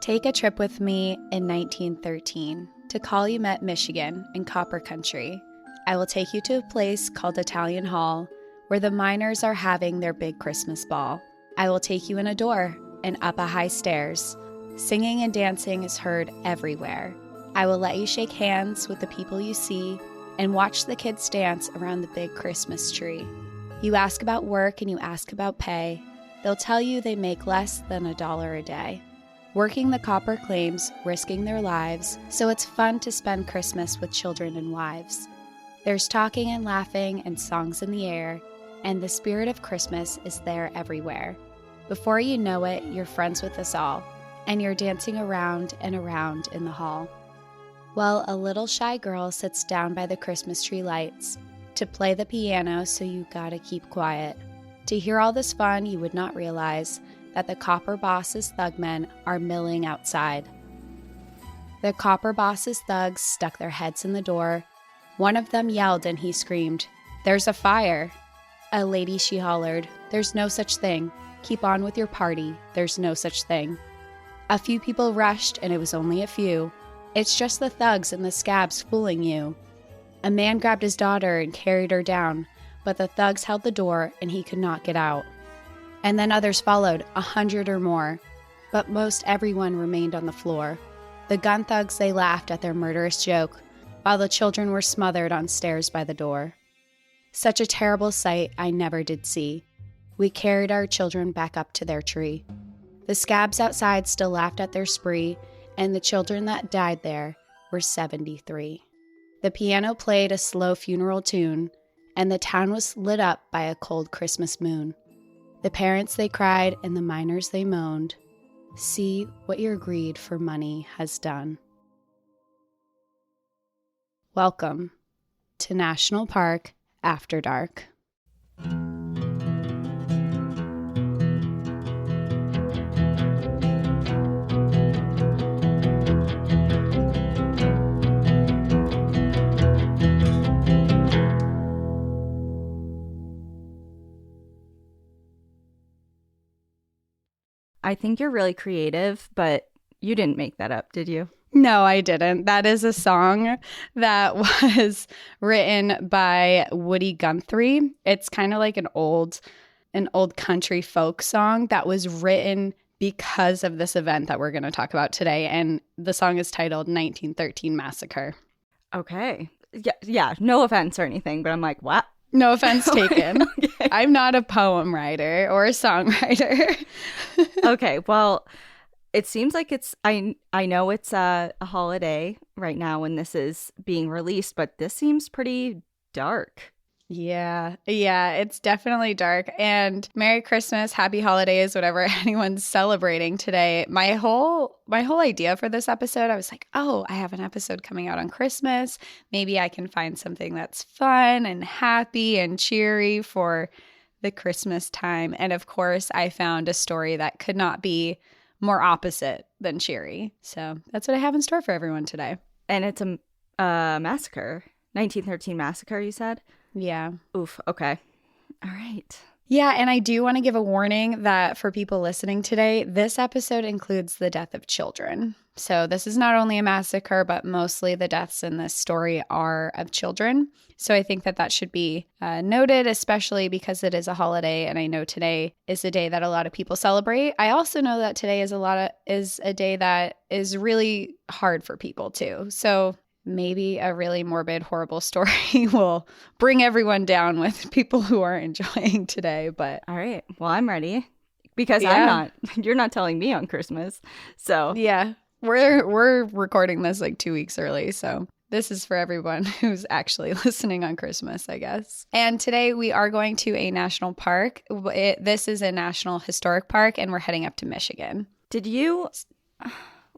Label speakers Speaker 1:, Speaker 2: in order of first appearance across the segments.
Speaker 1: Take a trip with me in 1913 to Calumet, Michigan in Copper Country. I will take you to a place called Italian Hall where the miners are having their big Christmas ball. I will take you in a door and up a high stairs. Singing and dancing is heard everywhere. I will let you shake hands with the people you see and watch the kids dance around the big Christmas tree. You ask about work and you ask about pay. They'll tell you they make less than $1 a day. Working the copper claims, risking their lives, so it's fun to spend Christmas with children and wives. There's talking and laughing and songs in the air, and the spirit of Christmas is there everywhere. Before you know it, you're friends with us all, and you're dancing around and around in the hall. Well, a little shy girl sits down by the Christmas tree lights to play the piano, so you gotta keep quiet. To hear all this fun, you would not realize that the Copper Boss's thugmen are milling outside. The Copper Boss's thugs stuck their heads in the door. One of them yelled and he screamed, "There's a fire!" A lady, she hollered, "There's no such thing. Keep on with your party. There's no such thing." A few people rushed, and it was only a few. "It's just the thugs and the scabs fooling you." A man grabbed his daughter and carried her down, but the thugs held the door and he could not get out. And then others followed, 100 or more, but most everyone remained on the floor. The gun thugs, they laughed at their murderous joke, while the children were smothered on stairs by the door. Such a terrible sight I never did see. We carried our children back up to their tree. The scabs outside still laughed at their spree, and the children that died there were 73. The piano played a slow funeral tune, and the town was lit up by a cold Christmas moon. The parents, they cried, and the miners, they moaned. See what your greed for money has done. Welcome to National Park After Dark.
Speaker 2: I think you're really creative, but you didn't make that up, did you?
Speaker 1: No, I didn't. That is a song that was written by Woody Guthrie. It's kind of like an old country folk song that was written because of this event that we're going to talk about today. And the song is titled 1913 Massacre.
Speaker 2: Okay. Yeah, no offense or anything, but I'm like, what?
Speaker 1: No offense taken.
Speaker 2: Okay.
Speaker 1: I'm not a poem writer or a songwriter.
Speaker 2: Okay, well, it seems like I know it's a holiday right now when this is being released, but this seems pretty dark.
Speaker 1: Yeah, it's definitely dark. And Merry Christmas, Happy Holidays, whatever anyone's celebrating today. My whole idea for this episode, I was like, oh, I have an episode coming out on Christmas. Maybe I can find something that's fun and happy and cheery for the Christmas time. And of course, I found a story that could not be more opposite than cheery. So that's what I have in store for everyone today.
Speaker 2: And it's a massacre. 1913 Massacre, you said?
Speaker 1: Yeah.
Speaker 2: Oof. Okay. All right.
Speaker 1: Yeah. And I do want to give a warning that for people listening today, this episode includes the death of children. So this is not only a massacre, but mostly the deaths in this story are of children. So I think that should be noted, especially because it is a holiday. And I know today is a day that a lot of people celebrate. I also know that today is a day that is really hard for people too. So maybe a really morbid, horrible story will bring everyone down with people who are enjoying today. But
Speaker 2: all right. Well, I'm ready because you're not telling me on Christmas. So
Speaker 1: yeah, we're recording this like 2 weeks early. So this is for everyone who's actually listening on Christmas, I guess. And today we are going to a national park. This is a national historic park, and we're heading up to Michigan.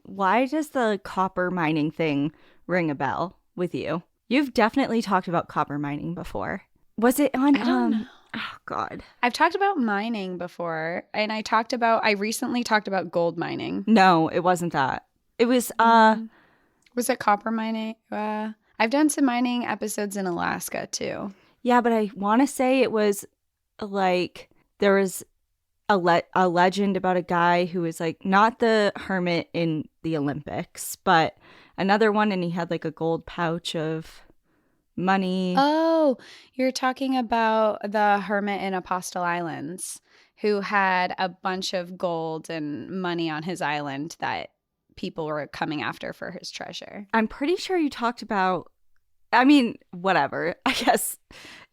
Speaker 2: Why does the copper mining thing ring a bell with you? You've definitely talked about copper mining before. Was it on
Speaker 1: I don't know.
Speaker 2: Oh God.
Speaker 1: I've talked about mining before, and I recently talked about gold mining.
Speaker 2: No, it wasn't that. It was
Speaker 1: Was it copper mining? I've done some mining episodes in Alaska too.
Speaker 2: Yeah, but I want to say it was like there was a legend about a guy who was like not the hermit in the Olympics, but another one, and he had like a gold pouch of money.
Speaker 1: Oh, you're talking about the hermit in Apostle Islands who had a bunch of gold and money on his island that people were coming after for his treasure.
Speaker 2: I'm pretty sure you talked about, I mean, whatever. I guess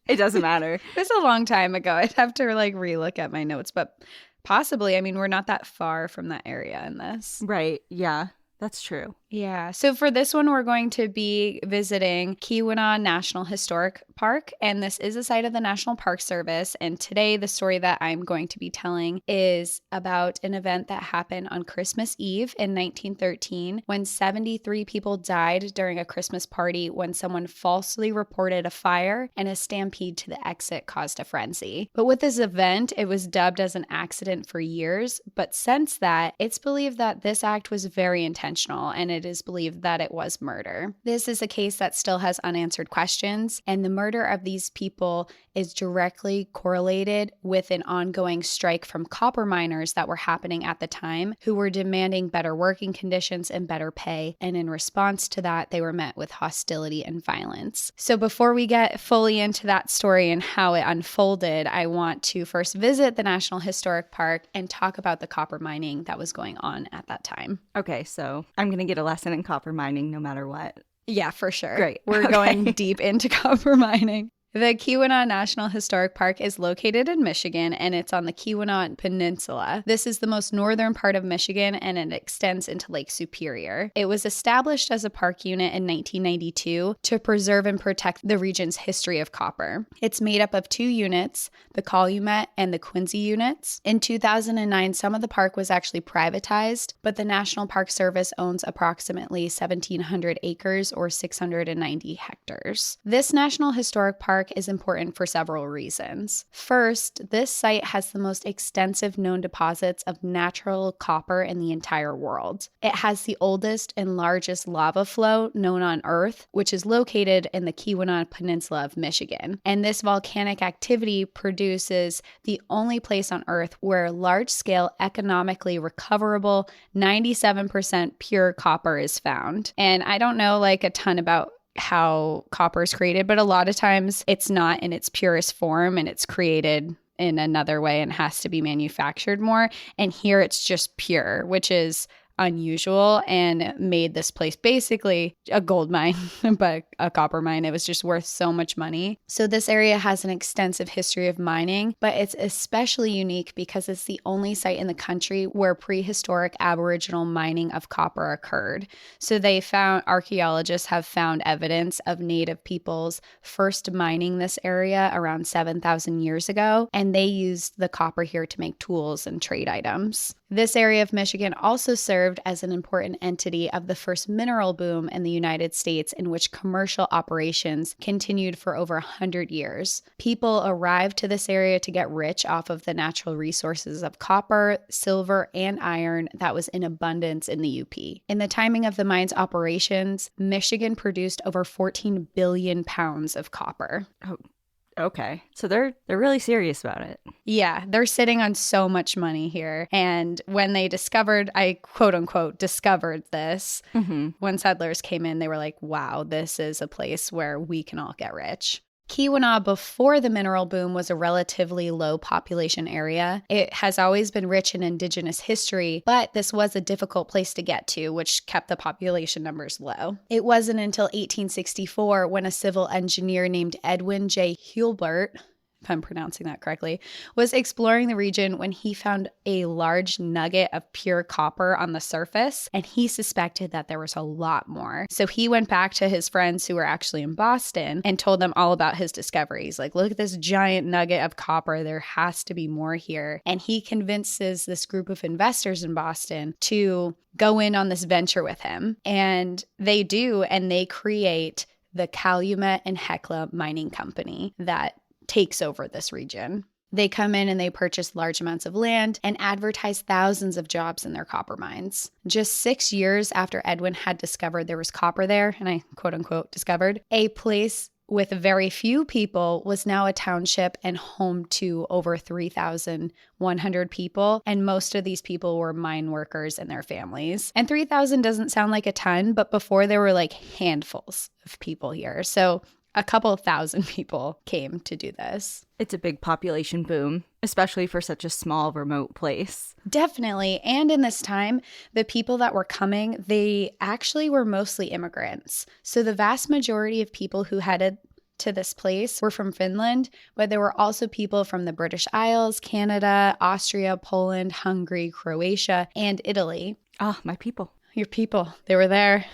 Speaker 2: it doesn't matter.
Speaker 1: It was a long time ago. I'd have to like relook at my notes, but possibly. I mean, we're not that far from that area in this.
Speaker 2: Right. Yeah, that's true.
Speaker 1: Yeah. So for this one, we're going to be visiting Keweenaw National Historic Park, and this is a site of the National Park Service. And today, the story that I'm going to be telling is about an event that happened on Christmas Eve in 1913 when 73 people died during a Christmas party when someone falsely reported a fire and a stampede to the exit caused a frenzy. But with this event, it was dubbed as an accident for years. But since that, it's believed that this act was very intentional, and it is believed that it was murder. This is a case that still has unanswered questions, and the murder of these people is directly correlated with an ongoing strike from copper miners that were happening at the time, who were demanding better working conditions and better pay. And in response to that, they were met with hostility and violence. So before we get fully into that story and how it unfolded, I want to first visit the National Historic Park and talk about the copper mining that was going on at that time.
Speaker 2: Okay, so I'm going to get a lesson in copper mining no matter what.
Speaker 1: Yeah, for sure.
Speaker 2: Great.
Speaker 1: We're
Speaker 2: Okay.
Speaker 1: going deep into copper mining. The Keweenaw National Historic Park is located in Michigan, and it's on the Keweenaw Peninsula. This is the most northern part of Michigan, and it extends into Lake Superior. It was established as a park unit in 1992 to preserve and protect the region's history of copper. It's made up of 2 units, the Calumet and the Quincy units. In 2009, some of the park was actually privatized, but the National Park Service owns approximately 1,700 acres or 690 hectares. This National Historic Park is important for several reasons. First, this site has the most extensive known deposits of natural copper in the entire world. It has the oldest and largest lava flow known on Earth, which is located in the Keweenaw Peninsula of Michigan. And this volcanic activity produces the only place on Earth where large-scale, economically recoverable, 97% pure copper is found. And I don't know like a ton about how copper is created, but a lot of times it's not in its purest form and it's created in another way and has to be manufactured more. And here it's just pure, which is unusual and made this place basically a gold mine, but a copper mine. It was just worth so much money. So this area has an extensive history of mining, but it's especially unique because it's the only site in the country where prehistoric Aboriginal mining of copper occurred. So archaeologists have found evidence of native peoples first mining this area around 7,000 years ago, and they used the copper here to make tools and trade items. This area of Michigan also served as an important entity of the first mineral boom in the United States, in which commercial operations continued for over 100 years. People arrived to this area to get rich off of the natural resources of copper, silver, and iron that was in abundance in the UP. In the timing of the mine's operations, Michigan produced over 14 billion pounds of copper.
Speaker 2: Oh, okay. So they're really serious about it.
Speaker 1: Yeah, they're sitting on so much money here. And when they discovered, I quote unquote, discovered this, when settlers came in, they were like, wow, this is a place where we can all get rich. Keweenaw before the mineral boom was a relatively low population area. It has always been rich in indigenous history, but this was a difficult place to get to, which kept the population numbers low. It wasn't until 1864 when a civil engineer named Edwin J. Hurlburt, if I'm pronouncing that correctly, was exploring the region when he found a large nugget of pure copper on the surface, and he suspected that there was a lot more. So he went back to his friends who were actually in Boston and told them all about his discoveries. Like, look at this giant nugget of copper. There has to be more here. And he convinces this group of investors in Boston to go in on this venture with him. And they do, and they create the Calumet and Hecla Mining Company that takes over this region. They come in and they purchase large amounts of land and advertise thousands of jobs in their copper mines. Just 6 years after Edwin had discovered there was copper there, and I quote unquote discovered, a place with very few people, was now a township and home to over 3,100 people. And most of these people were mine workers and their families. And 3,000 doesn't sound like a ton, but before there were like handfuls of people here. So a couple of thousand people came to do this.
Speaker 2: It's a big population boom, especially for such a small, remote place.
Speaker 1: Definitely. And in this time, the people that were coming, they actually were mostly immigrants. So the vast majority of people who headed to this place were from Finland, but there were also people from the British Isles, Canada, Austria, Poland, Hungary, Croatia, and Italy.
Speaker 2: Ah, my people.
Speaker 1: Your people, they were there.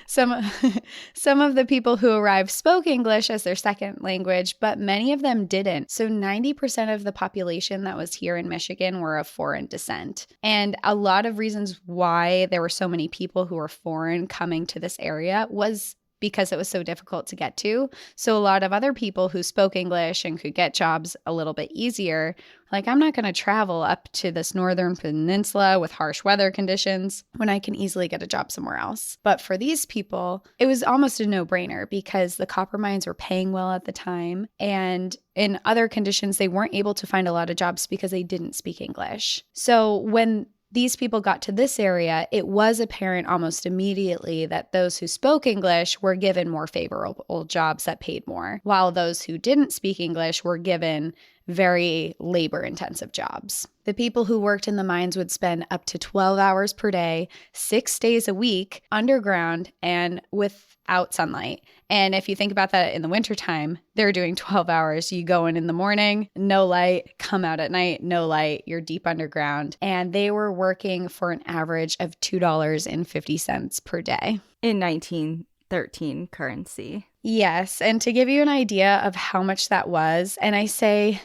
Speaker 1: Some of the people who arrived spoke English as their second language, but many of them didn't. So 90% of the population that was here in Michigan were of foreign descent. And a lot of reasons why there were so many people who were foreign coming to this area was because it was so difficult to get to. So a lot of other people who spoke English and could get jobs a little bit easier, like, I'm not going to travel up to this northern peninsula with harsh weather conditions when I can easily get a job somewhere else. But for these people, it was almost a no-brainer because the copper mines were paying well at the time. And in other conditions, they weren't able to find a lot of jobs because they didn't speak English. So when these people got to this area, it was apparent almost immediately that those who spoke English were given more favorable jobs that paid more, while those who didn't speak English were given very labor-intensive jobs. The people who worked in the mines would spend up to 12 hours per day, 6 days a week, underground and without sunlight. And if you think about that in the wintertime, they're doing 12 hours. You go in the morning, no light, come out at night, no light, you're deep underground. And they were working for an average of $2.50 per day.
Speaker 2: In 1913 currency.
Speaker 1: Yes. And to give you an idea of how much that was, and I said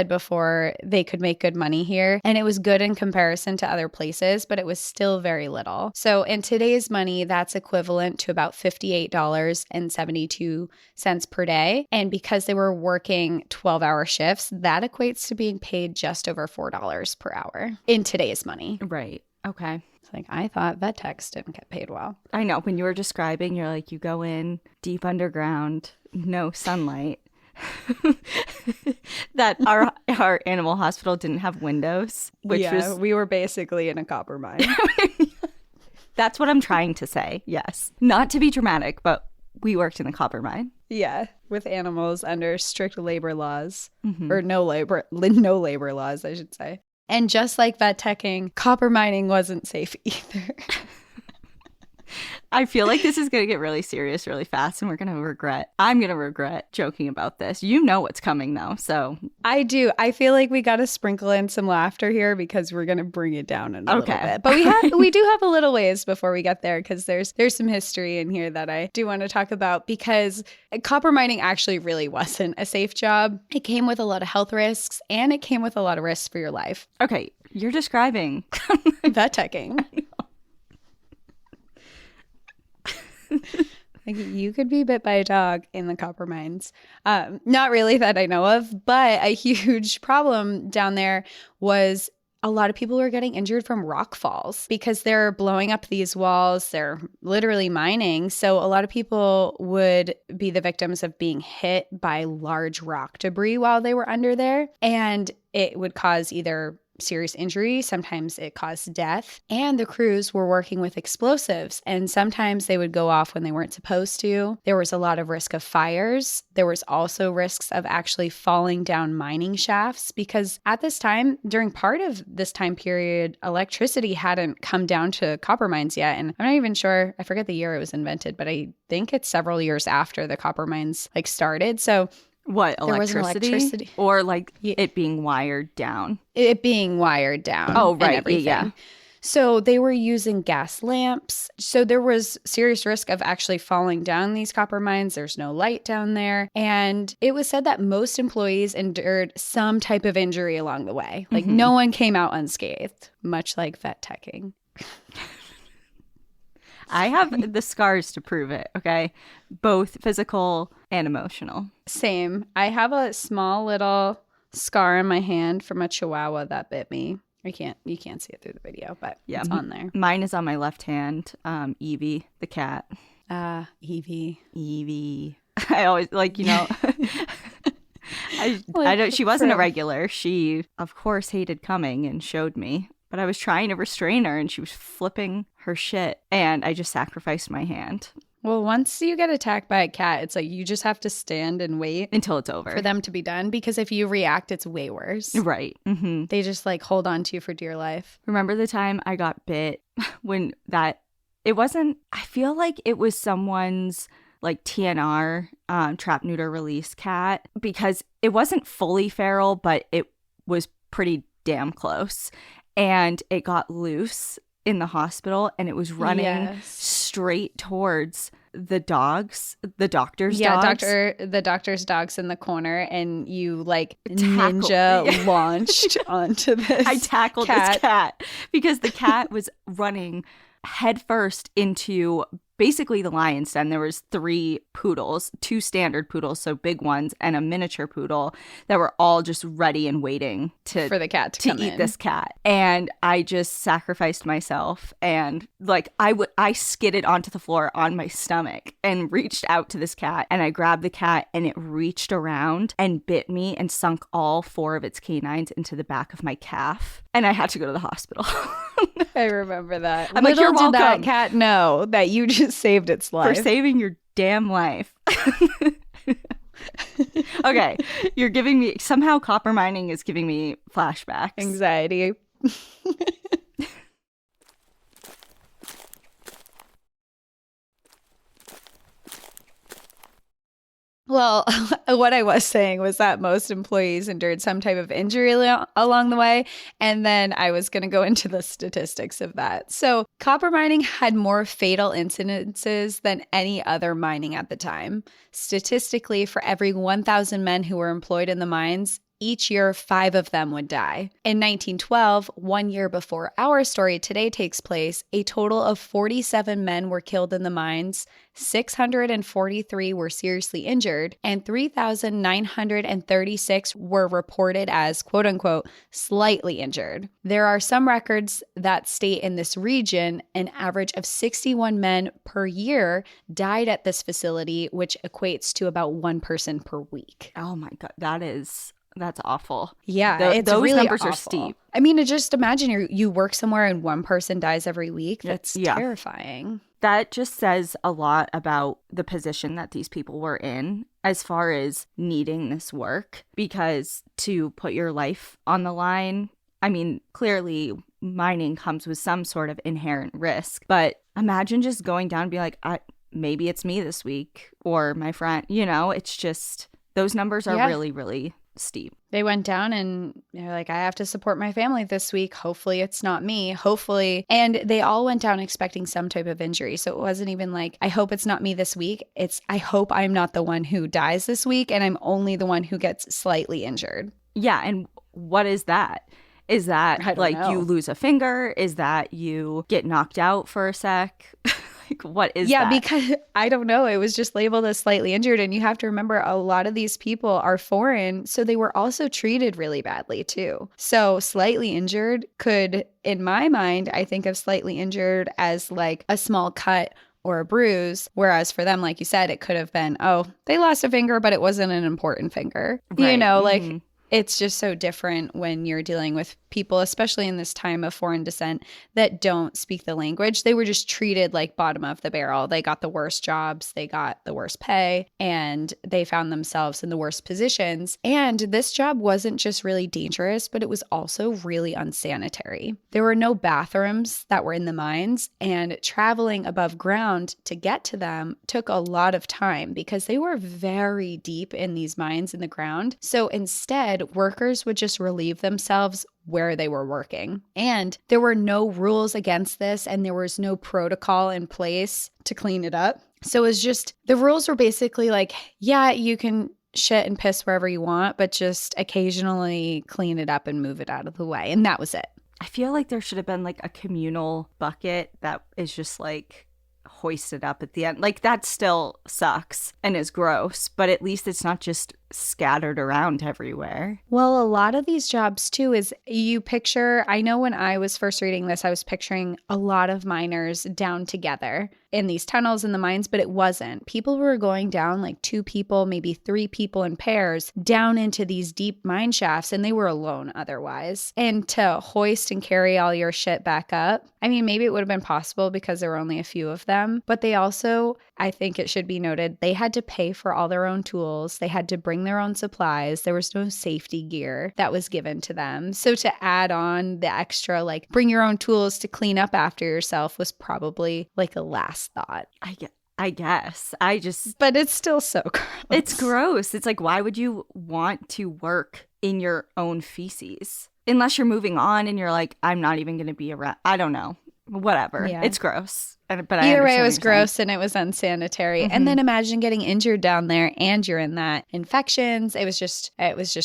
Speaker 1: before they could make good money here, and it was good in comparison to other places, but it was still very little. So in today's money, that's equivalent to about $58.72 per day. And because they were working 12-hour shifts, that equates to being paid just over $4 per hour in today's money.
Speaker 2: Right. Okay.
Speaker 1: Like, I thought vet techs didn't get paid well.
Speaker 2: I know. When you were describing, you're like, you go in deep underground, no sunlight. That our animal hospital didn't have windows, which was...
Speaker 1: we were basically in a copper mine.
Speaker 2: That's what I'm trying to say. Yes. Not to be dramatic, but we worked in a copper mine.
Speaker 1: Yeah, with animals under strict labor laws, or no labor laws, I should say. And just like vet teching, copper mining wasn't safe either.
Speaker 2: I feel like this is going to get really serious really fast, and I'm going to regret joking about this. You know what's coming though, so.
Speaker 1: I do. I feel like we got to sprinkle in some laughter here because we're going to bring it down a little bit. But we do have a little ways before we get there because there's some history in here that I do want to talk about, because copper mining actually really wasn't a safe job. It came with a lot of health risks, and it came with a lot of risks for your life.
Speaker 2: Okay, you're describing
Speaker 1: vet teching. Like, you could be bit by a dog in the copper mines. Not really that I know of, but a huge problem down there was a lot of people were getting injured from rock falls because they're blowing up these walls. They're literally mining. So a lot of people would be the victims of being hit by large rock debris while they were under there. And it would cause either serious injury, sometimes it caused death, and the crews were working with explosives, and sometimes they would go off when they weren't supposed to. There was a lot of risk of fires. There was also risks of actually falling down mining shafts, because at this time, during part of this time period, electricity hadn't come down to copper mines yet, and I'm not even sure, I forget the year it was invented, but I think it's several years after the copper mines started. So
Speaker 2: what, electricity? Or it being wired down? It being wired down.
Speaker 1: Oh, right. Yeah. So they were using gas lamps. So there was serious risk of actually falling down these copper mines. There's no light down there. And it was said that most employees endured some type of injury along the way. Like, no one came out unscathed, much like vet teching.
Speaker 2: I have the scars to prove it, okay? Both physical and emotional.
Speaker 1: Same. I have a small little scar on my hand from a chihuahua that bit me. You can't see it through the video, but it's on there.
Speaker 2: Mine is on my left hand. Evie, the cat.
Speaker 1: Evie.
Speaker 2: I always like, I don't, she wasn't a regular. She, of course, hated coming and showed me. But I was trying to restrain her and she was flipping her shit. And I just sacrificed my hand.
Speaker 1: Well, once you get attacked by a cat, it's like you just have to stand and wait
Speaker 2: until it's over
Speaker 1: for them to be done. Because if you react, it's way worse.
Speaker 2: Right. Mm-hmm.
Speaker 1: They just like hold on to you for dear life.
Speaker 2: Remember the time I got bit it wasn't, I feel like it was someone's like TNR, trap, neuter, release cat, because it wasn't fully feral, but it was pretty damn close. And it got loose in the hospital and it was running straight towards the doctor's dogs.
Speaker 1: The doctor's dogs in the corner, and you like ninja launched onto this.
Speaker 2: I tackled this cat because the cat was running headfirst into basically the lion's den. There was 3 poodles, 2 standard poodles, so big ones, and a miniature poodle that were all just ready and waiting for the cat to eat this cat. And I just sacrificed myself, and like I skidded onto the floor on my stomach and reached out to this cat, and I grabbed the cat and it reached around and bit me and sunk all 4 of its canines into the back of my calf, and I had to go to the hospital.
Speaker 1: I remember that.
Speaker 2: I'm like, you're welcome.
Speaker 1: Did that cat know that you just saved its life.
Speaker 2: For saving your damn life. Okay, you're giving me, somehow copper mining is giving me flashbacks.
Speaker 1: Anxiety. Well, what I was saying was that most employees endured some type of injury along the way, and then I was going to go into the statistics of that. So copper mining had more fatal incidences than any other mining at the time. Statistically, for every 1,000 men who were employed in the mines, each year, 5 of them would die. In 1912, 1 year before our story today takes place, a total of 47 men were killed in the mines, 643 were seriously injured, and 3,936 were reported as quote-unquote slightly injured. There are some records that state in this region an average of 61 men per year died at this facility, which equates to about 1 person per week.
Speaker 2: Oh my God, that's awful.
Speaker 1: Yeah,
Speaker 2: those
Speaker 1: really
Speaker 2: numbers
Speaker 1: awful.
Speaker 2: are steep.
Speaker 1: I mean, just imagine you work somewhere and 1 person dies every week. That's terrifying.
Speaker 2: That just says a lot about the position that these people were in as far as needing this work, because to put your life on the line, I mean, clearly mining comes with some sort of inherent risk, but imagine just going down and be like, maybe it's me this week or my friend, it's just, those numbers are really, really steep.
Speaker 1: They went down and they're like, I have to support my family this week. Hopefully it's not me. Hopefully. And they all went down expecting some type of injury. So it wasn't even like, I hope it's not me this week. It's, I hope I'm not the one who dies this week and I'm only the one who gets slightly injured.
Speaker 2: Yeah. And what is that? Is that like you lose a finger? Is that you get knocked out for a sec? What is that?
Speaker 1: Yeah, because I don't know. It was just labeled as slightly injured. And you have to remember, a lot of these people are foreign. So they were also treated really badly too. So slightly injured could, in my mind, I think of slightly injured as like a small cut or a bruise. Whereas for them, like you said, it could have been, oh, they lost a finger, but it wasn't an important finger.
Speaker 2: Right.
Speaker 1: Like it's just so different when you're dealing with people, especially in this time of foreign descent, that don't speak the language. They were just treated like bottom of the barrel. They got the worst jobs, they got the worst pay, and they found themselves in the worst positions. And this job wasn't just really dangerous, but it was also really unsanitary. There were no bathrooms that were in the mines, and traveling above ground to get to them took a lot of time because they were very deep in these mines in the ground. So instead, workers would just relieve themselves where they were working. And there were no rules against this, and there was no protocol in place to clean it up. So it was just, the rules were basically like, yeah, you can shit and piss wherever you want, but just occasionally clean it up and move it out of the way. And that was it.
Speaker 2: I feel like there should have been like a communal bucket that is just like hoisted up at the end. Like that still sucks and is gross, but at least it's not just scattered around everywhere.
Speaker 1: Well, a lot of these jobs too is you picture, I know when I was first reading this, I was picturing a lot of miners down together in these tunnels in the mines, but it wasn't. People were going down like 2 people, maybe 3 people in pairs down into these deep mine shafts, and they were alone otherwise. And to hoist and carry all your shit back up, I mean, maybe it would have been possible because there were only a few of them, but they also, I think it should be noted, they had to pay for all their own tools. They had to bring their own supplies. There was no safety gear that was given to them. So to add on the extra, like bring your own tools to clean up after yourself was probably like a last thought.
Speaker 2: I guess.
Speaker 1: But it's still so gross.
Speaker 2: It's gross. It's like, why would you want to work in your own feces? Unless you're moving on and you're like, I'm not even going to be around. I don't know. Whatever. Yeah. It's gross. But
Speaker 1: either way, it was gross and it was unsanitary. Mm-hmm. And then imagine getting injured down there and you're in that infections. It was just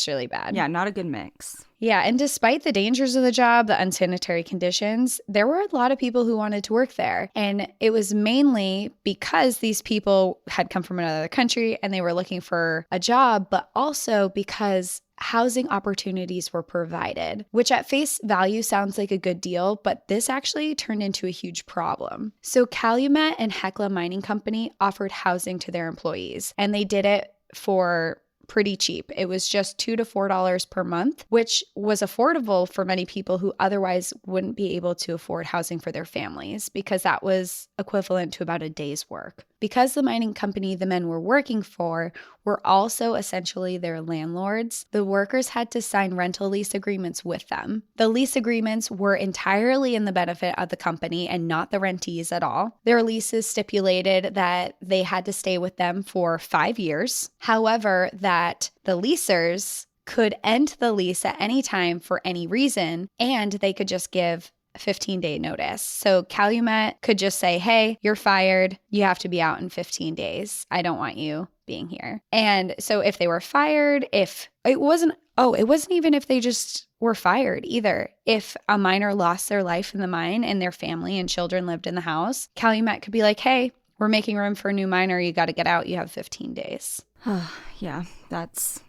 Speaker 1: really bad.
Speaker 2: Yeah, not a good mix.
Speaker 1: Yeah, and despite the dangers of the job, the unsanitary conditions, there were a lot of people who wanted to work there. And it was mainly because these people had come from another country and they were looking for a job, but also because housing opportunities were provided, which at face value sounds like a good deal, but this actually turned into a huge problem. So Calumet and Hecla Mining Company offered housing to their employees, and they did it for pretty cheap. It was just $2 to $4 per month, which was affordable for many people who otherwise wouldn't be able to afford housing for their families, because that was equivalent to about a day's work. Because the mining company the men were working for were also essentially their landlords, the workers had to sign rental lease agreements with them. The lease agreements were entirely in the benefit of the company and not the rentees at all. Their leases stipulated that they had to stay with them for 5 years. However, that the leasers could end the lease at any time for any reason, and they could just give 15-day notice. So Calumet could just say, hey, you're fired. You have to be out in 15 days. I don't want you being here. And so if they were fired, it wasn't even if they just were fired either. If a miner lost their life in the mine and their family and children lived in the house, Calumet could be like, hey, we're making room for a new miner. You got to get out. You have 15 days.
Speaker 2: Yeah, that's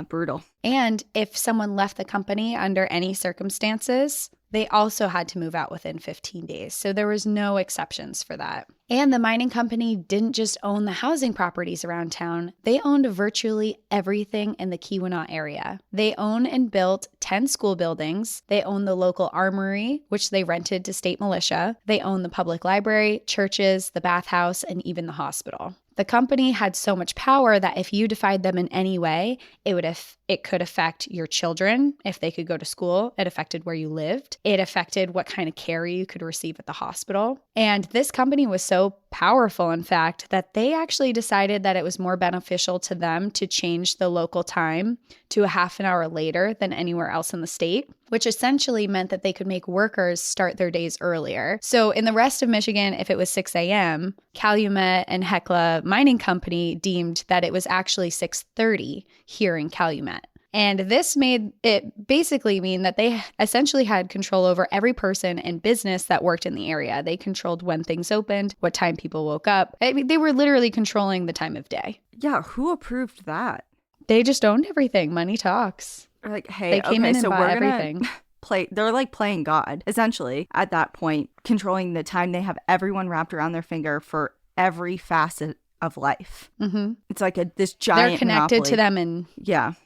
Speaker 2: brutal.
Speaker 1: And if someone left the company under any circumstances, they also had to move out within 15 days. So there was no exceptions for that. And the mining company didn't just own the housing properties around town. They owned virtually everything in the Keweenaw area. They owned and built 10 school buildings. They owned the local armory, which they rented to state militia. They owned the public library, churches, the bathhouse, and even the hospital. The company had so much power that if you defied them in any way, it could affect your children if they could go to school. It affected where you lived. It affected what kind of care you could receive at the hospital. And this company was so powerful, in fact, that they actually decided that it was more beneficial to them to change the local time to a half an hour later than anywhere else in the state, which essentially meant that they could make workers start their days earlier. So in the rest of Michigan, if it was 6 a.m., Calumet and Hecla Mining Company deemed that it was actually 6:30 here in Calumet. And this made it basically mean that they essentially had control over every person and business that worked in the area. They controlled when things opened, what time people woke up. I mean, they were literally controlling the time of day.
Speaker 2: Yeah, who approved that?
Speaker 1: They just owned everything. Money talks.
Speaker 2: Like, hey, they came in and bought everything. They're like playing God, essentially, at that point, controlling the time. They have everyone wrapped around their finger for every facet of life. Mm-hmm. It's like this giant
Speaker 1: They're connected
Speaker 2: monopoly.
Speaker 1: To them. And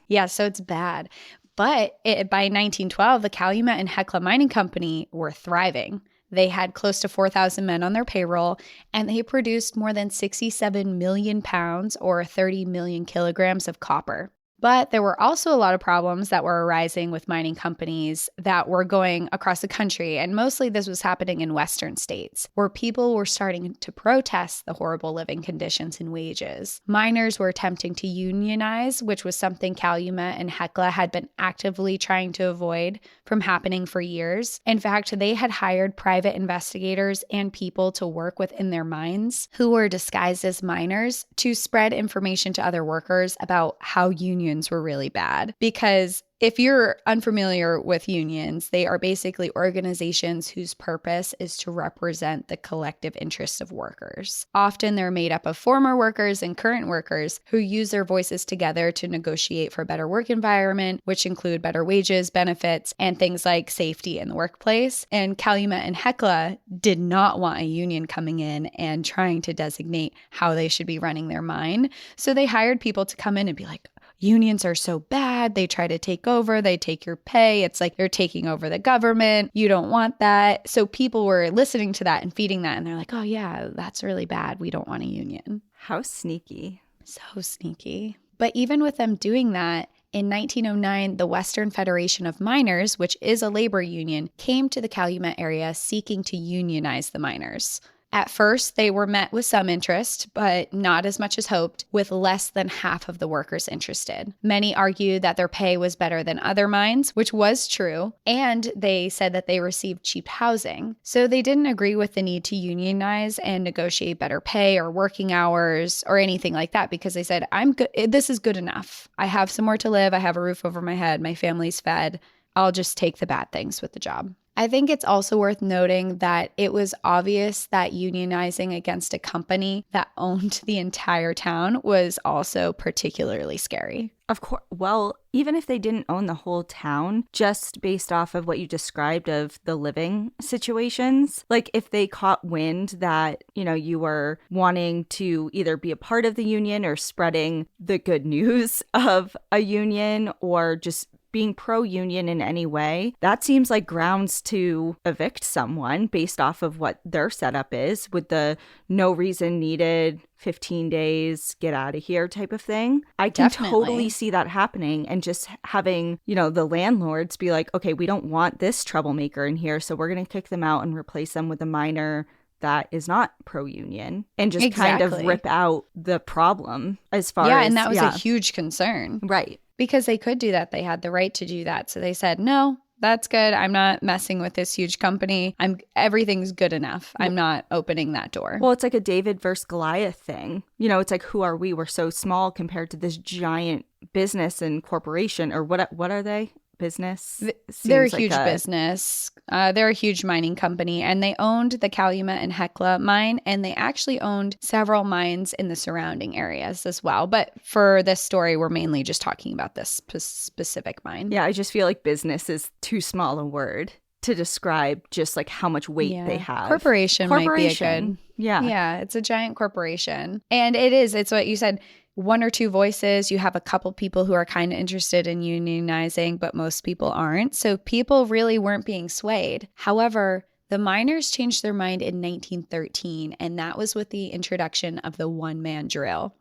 Speaker 1: yeah, so it's bad. But by 1912, the Calumet and Hecla Mining Company were thriving. They had close to 4,000 men on their payroll, and they produced more than 67 million pounds or 30 million kilograms of copper. But there were also a lot of problems that were arising with mining companies that were going across the country. And mostly this was happening in Western states, where people were starting to protest the horrible living conditions and wages. Miners were attempting to unionize, which was something Calumet and Hecla had been actively trying to avoid from happening for years. In fact, they had hired private investigators and people to work within their mines who were disguised as miners to spread information to other workers about how unions were really bad, because If you're unfamiliar with unions, they are basically organizations whose purpose is to represent the collective interests of workers. Often they're made up of former workers and current workers who use their voices together to negotiate for a better work environment, which include better wages, benefits, and things like safety in the workplace. And Calumet and Hecla did not want a union coming in and trying to designate how they should be running their mine. So they hired people to come in and be like, unions are so bad. They try to take over. They take your pay. It's like they're taking over the government. You don't want that. So people were listening to that and feeding that. And they're like, oh, yeah, that's really bad. We don't want a union.
Speaker 2: How sneaky.
Speaker 1: So sneaky. But even with them doing that, in 1909, the Western Federation of Miners, which is a labor union, came to the Calumet area seeking to unionize the miners. At first, they were met with some interest, but not as much as hoped, with less than half of the workers interested. Many argued that their pay was better than other mines, which was true, and they said that they received cheap housing. So they didn't agree with the need to unionize and negotiate better pay or working hours or anything like that, because they said, I'm good. This is good enough. I have somewhere to live. I have a roof over my head. My family's fed. I'll just take the bad things with the job. I think it's also worth noting that it was obvious that unionizing against a company that owned the entire town was also particularly scary.
Speaker 2: Of course. Well, even if they didn't own the whole town, just based off of what you described of the living situations, like if they caught wind that, you were wanting to either be a part of the union or spreading the good news of a union or just being pro-union in any way, that seems like grounds to evict someone based off of what their setup is with the no reason needed, 15 days, get out of here type of thing. I can totally see that happening and just having, the landlords be like, okay, we don't want this troublemaker in here, so we're going to kick them out and replace them with a miner that is not pro-union and just kind of rip out the problem as far as...
Speaker 1: Yeah, and that was a huge concern.
Speaker 2: Right.
Speaker 1: Because they could do that. They had the right to do that. So they said, no, that's good. I'm not messing with this huge company. Everything's good enough. I'm not opening that door.
Speaker 2: Well, it's like a David versus Goliath thing. It's like, who are we? We're so small compared to this giant business and corporation. Or what are they? Business?
Speaker 1: They're a huge business. They're a huge mining company, and they owned the Calumet and Hecla mine, and they actually owned several mines in the surrounding areas as well. But for this story, we're mainly just talking about this specific mine.
Speaker 2: Yeah, I just feel like business is too small a word to describe just like how much weight they have.
Speaker 1: Corporation might be a good. Yeah, it's a giant corporation. And it's what you said. One or two voices. You have a couple people who are kind of interested in unionizing, but most people aren't. So people really weren't being swayed. However, the miners changed their mind in 1913, and that was with the introduction of the one-man drill.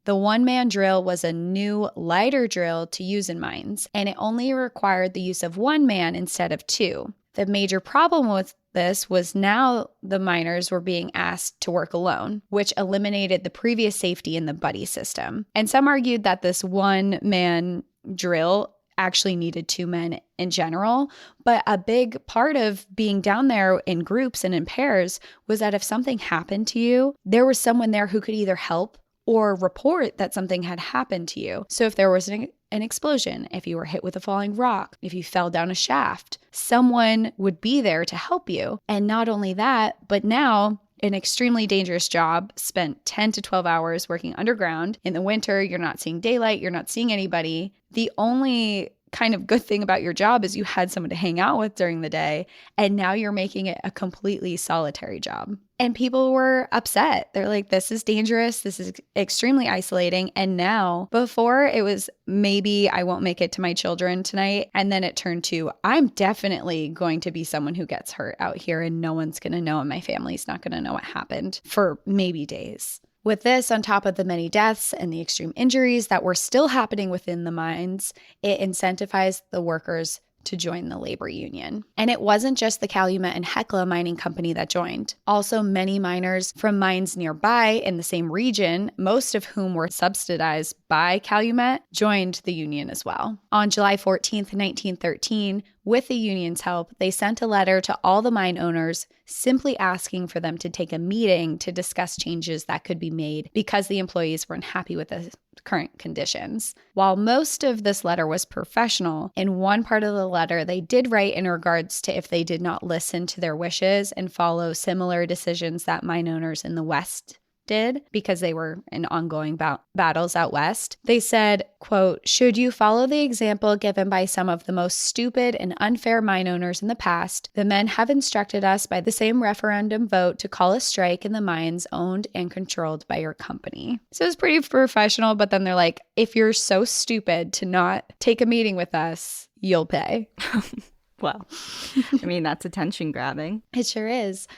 Speaker 1: The one-man drill was a new, lighter drill to use in mines, and it only required the use of one man instead of two. The major problem with this was now the miners were being asked to work alone, which eliminated the previous safety in the buddy system. And some argued that this one-man drill actually needed two men in general, but a big part of being down there in groups and in pairs was that if something happened to you, there was someone there who could either help or report that something had happened to you. So if there was an explosion, if you were hit with a falling rock, if you fell down a shaft, someone would be there to help you. And not only that, but now an extremely dangerous job, spent 10 to 12 hours working underground. In the winter, you're not seeing daylight, you're not seeing anybody. The only kind of good thing about your job is you had someone to hang out with during the day, and now you're making it a completely solitary job. And people were upset. They're like, this is dangerous. This is extremely isolating. And now, before it was maybe I won't make it to my children tonight. And then it turned to, I'm definitely going to be someone who gets hurt out here and no one's going to know and my family's not going to know what happened for maybe days. With this, on top of the many deaths and the extreme injuries that were still happening within the mines, it incentivized the workers to join the labor union. And it wasn't just the Calumet and Hecla mining company that joined. Also, many miners from mines nearby in the same region, most of whom were subsidized by Calumet joined the union as well. On July 14th, 1913, with the union's help, they sent a letter to all the mine owners simply asking for them to take a meeting to discuss changes that could be made because the employees weren't happy with the current conditions. While most of this letter was professional, in one part of the letter, they did write in regards to if they did not listen to their wishes and follow similar decisions that mine owners in the West did, because they were in ongoing battles out west. They said, quote, "Should you follow the example given by some of the most stupid and unfair mine owners in the past, the men have instructed us by the same referendum vote to call a strike in the mines owned and controlled by your company." So it's pretty professional, but then they're like, if you're so stupid to not take a meeting with us, you'll pay.
Speaker 2: Well, I mean, that's attention grabbing.
Speaker 1: It sure is.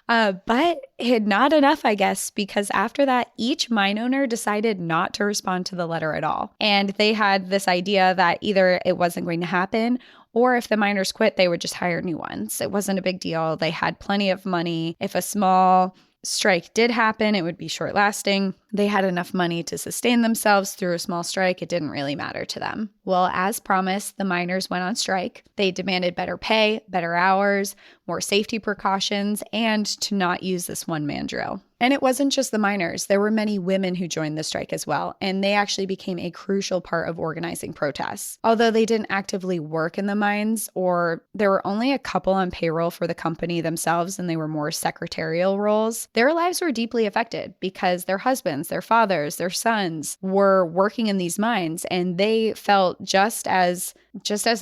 Speaker 1: But not enough, I guess, because after that, each mine owner decided not to respond to the letter at all. And they had this idea that either it wasn't going to happen, or if the miners quit, they would just hire new ones. It wasn't a big deal. They had plenty of money. If a small strike did happen, it would be short lasting. They had enough money to sustain themselves through a small strike. It didn't really matter to them. Well, as promised, the miners went on strike. They demanded better pay, better hours, more safety precautions, and to not use this one-man drill. And it wasn't just the miners. There were many women who joined the strike as well, and they actually became a crucial part of organizing protests. Although they didn't actively work in the mines, or there were only a couple on payroll for the company themselves, and they were more secretarial roles, their lives were deeply affected because their husbands, their fathers, their sons were working in these mines, and they felt just as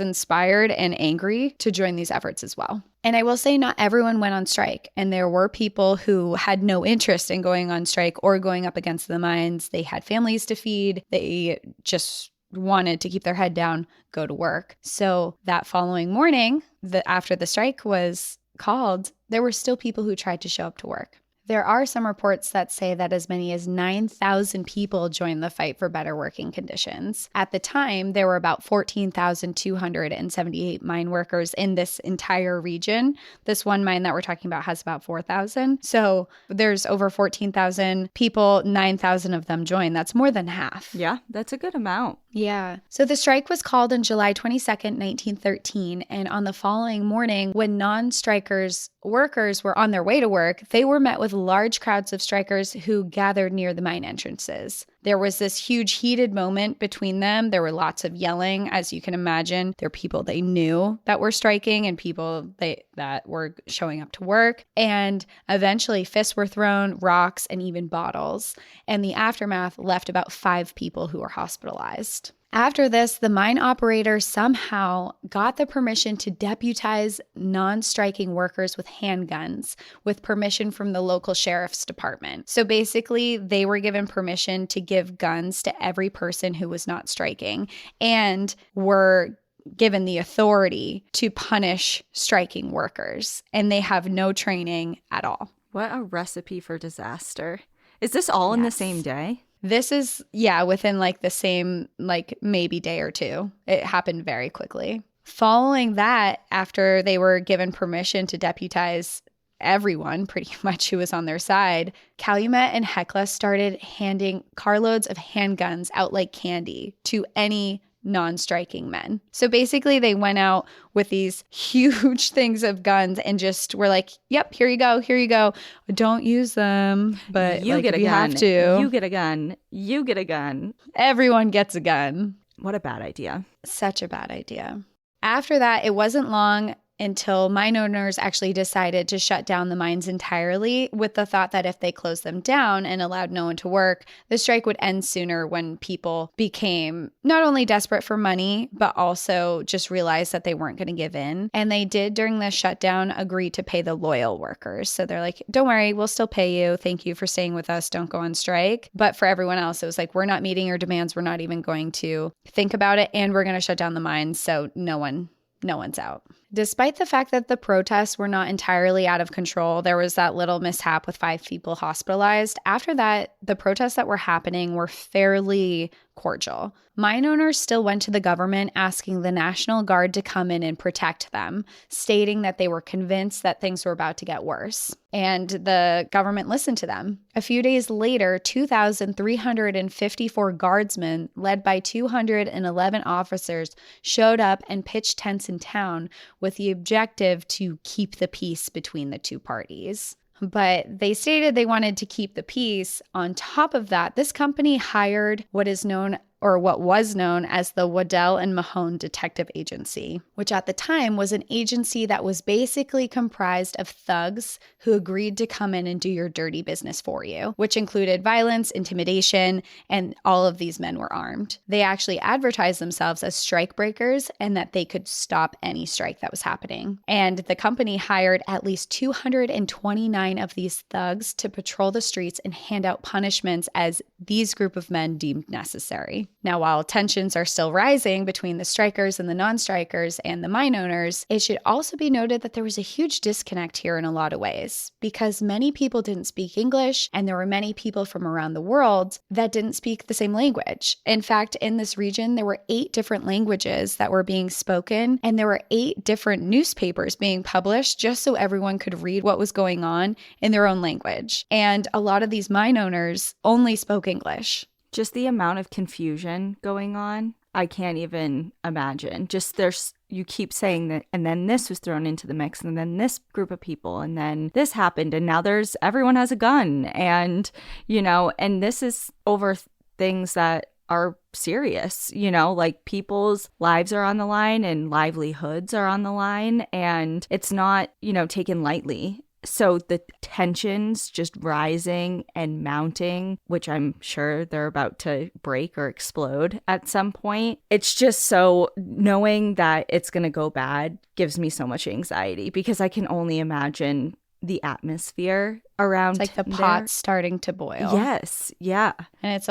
Speaker 1: inspired and angry to join these efforts as well. And I will say not everyone went on strike, and there were people who had no interest in going on strike or going up against the mines. They had families to feed. They just wanted to keep their head down, go to work. So that following morning, after the strike was called, there were still people who tried to show up to work. There are some reports that say that as many as 9,000 people joined the fight for better working conditions. At the time, there were about 14,278 mine workers in this entire region. This one mine that we're talking about has about 4,000. So there's over 14,000 people, 9,000 of them joined. That's more than half.
Speaker 2: Yeah, that's a good amount.
Speaker 1: Yeah. So the strike was called on July 22nd, 1913. And on the following morning, when non-strikers workers were on their way to work, they were met with large crowds of strikers who gathered near the mine entrances. There was this huge heated moment between them. There were lots of yelling, as you can imagine. There were people they knew that were striking and people that were showing up to work. And eventually fists were thrown, rocks, and even bottles. And the aftermath left about 5 people who were hospitalized. After this, the mine operator somehow got the permission to deputize non-striking workers with handguns with permission from the local sheriff's department. So basically, they were given permission to give guns to every person who was not striking and were given the authority to punish striking workers. And they have no training at all.
Speaker 2: What a recipe for disaster. Is this all in the same day?
Speaker 1: This is, within the same, maybe day or two. It happened very quickly. Following that, after they were given permission to deputize everyone pretty much who was on their side, Calumet and Hecla started handing carloads of handguns out like candy to any non-striking men. So basically they went out with these huge things of guns and just were like, yep, here you go. Don't use them, but
Speaker 2: you get a gun.
Speaker 1: Have to.
Speaker 2: You get a gun. You get a gun.
Speaker 1: Everyone gets a gun.
Speaker 2: What a bad idea.
Speaker 1: Such a bad idea. After that, it wasn't long until mine owners actually decided to shut down the mines entirely with the thought that if they closed them down and allowed no one to work, the strike would end sooner when people became not only desperate for money, but also just realized that they weren't going to give in. And they did, during the shutdown, agree to pay the loyal workers. So they're like, don't worry, we'll still pay you. Thank you for staying with us. Don't go on strike. But for everyone else, it was like, we're not meeting your demands. We're not even going to think about it. And we're going to shut down the mines. So no one's out. Despite the fact that the protests were not entirely out of control, there was that little mishap with 5 people hospitalized. After that, the protests that were happening were fairly cordial. Mine owners still went to the government asking the National Guard to come in and protect them, stating that they were convinced that things were about to get worse. And the government listened to them. A few days later, 2,354 guardsmen, led by 211 officers, showed up and pitched tents in town with the objective to keep the peace between the two parties. But they stated they wanted to keep the peace. On top of that, this company hired what was known as the Waddell and Mahone Detective Agency, which at the time was an agency that was basically comprised of thugs who agreed to come in and do your dirty business for you, which included violence, intimidation, and all of these men were armed. They actually advertised themselves as strike breakers and that they could stop any strike that was happening. And the company hired at least 229 of these thugs to patrol the streets and hand out punishments as these group of men deemed necessary. Now, while tensions are still rising between the strikers and the non-strikers and the mine owners, it should also be noted that there was a huge disconnect here in a lot of ways because many people didn't speak English and there were many people from around the world that didn't speak the same language. In fact, in this region, there were 8 different languages that were being spoken and there were 8 different newspapers being published just so everyone could read what was going on in their own language. And a lot of these mine owners only spoke English.
Speaker 2: Just the amount of confusion going on, I can't even imagine. Just you keep saying that, and then this was thrown into the mix, and then this group of people, and then this happened, and now everyone has a gun, and, and this is over things that are serious, like people's lives are on the line and livelihoods are on the line, and it's not, taken lightly. So the tensions just rising and mounting, which I'm sure they're about to break or explode at some point. It's just so knowing that it's going to go bad gives me so much anxiety because I can only imagine the atmosphere around.
Speaker 1: It's like the pot starting to boil.
Speaker 2: Yes. Yeah.
Speaker 1: And it's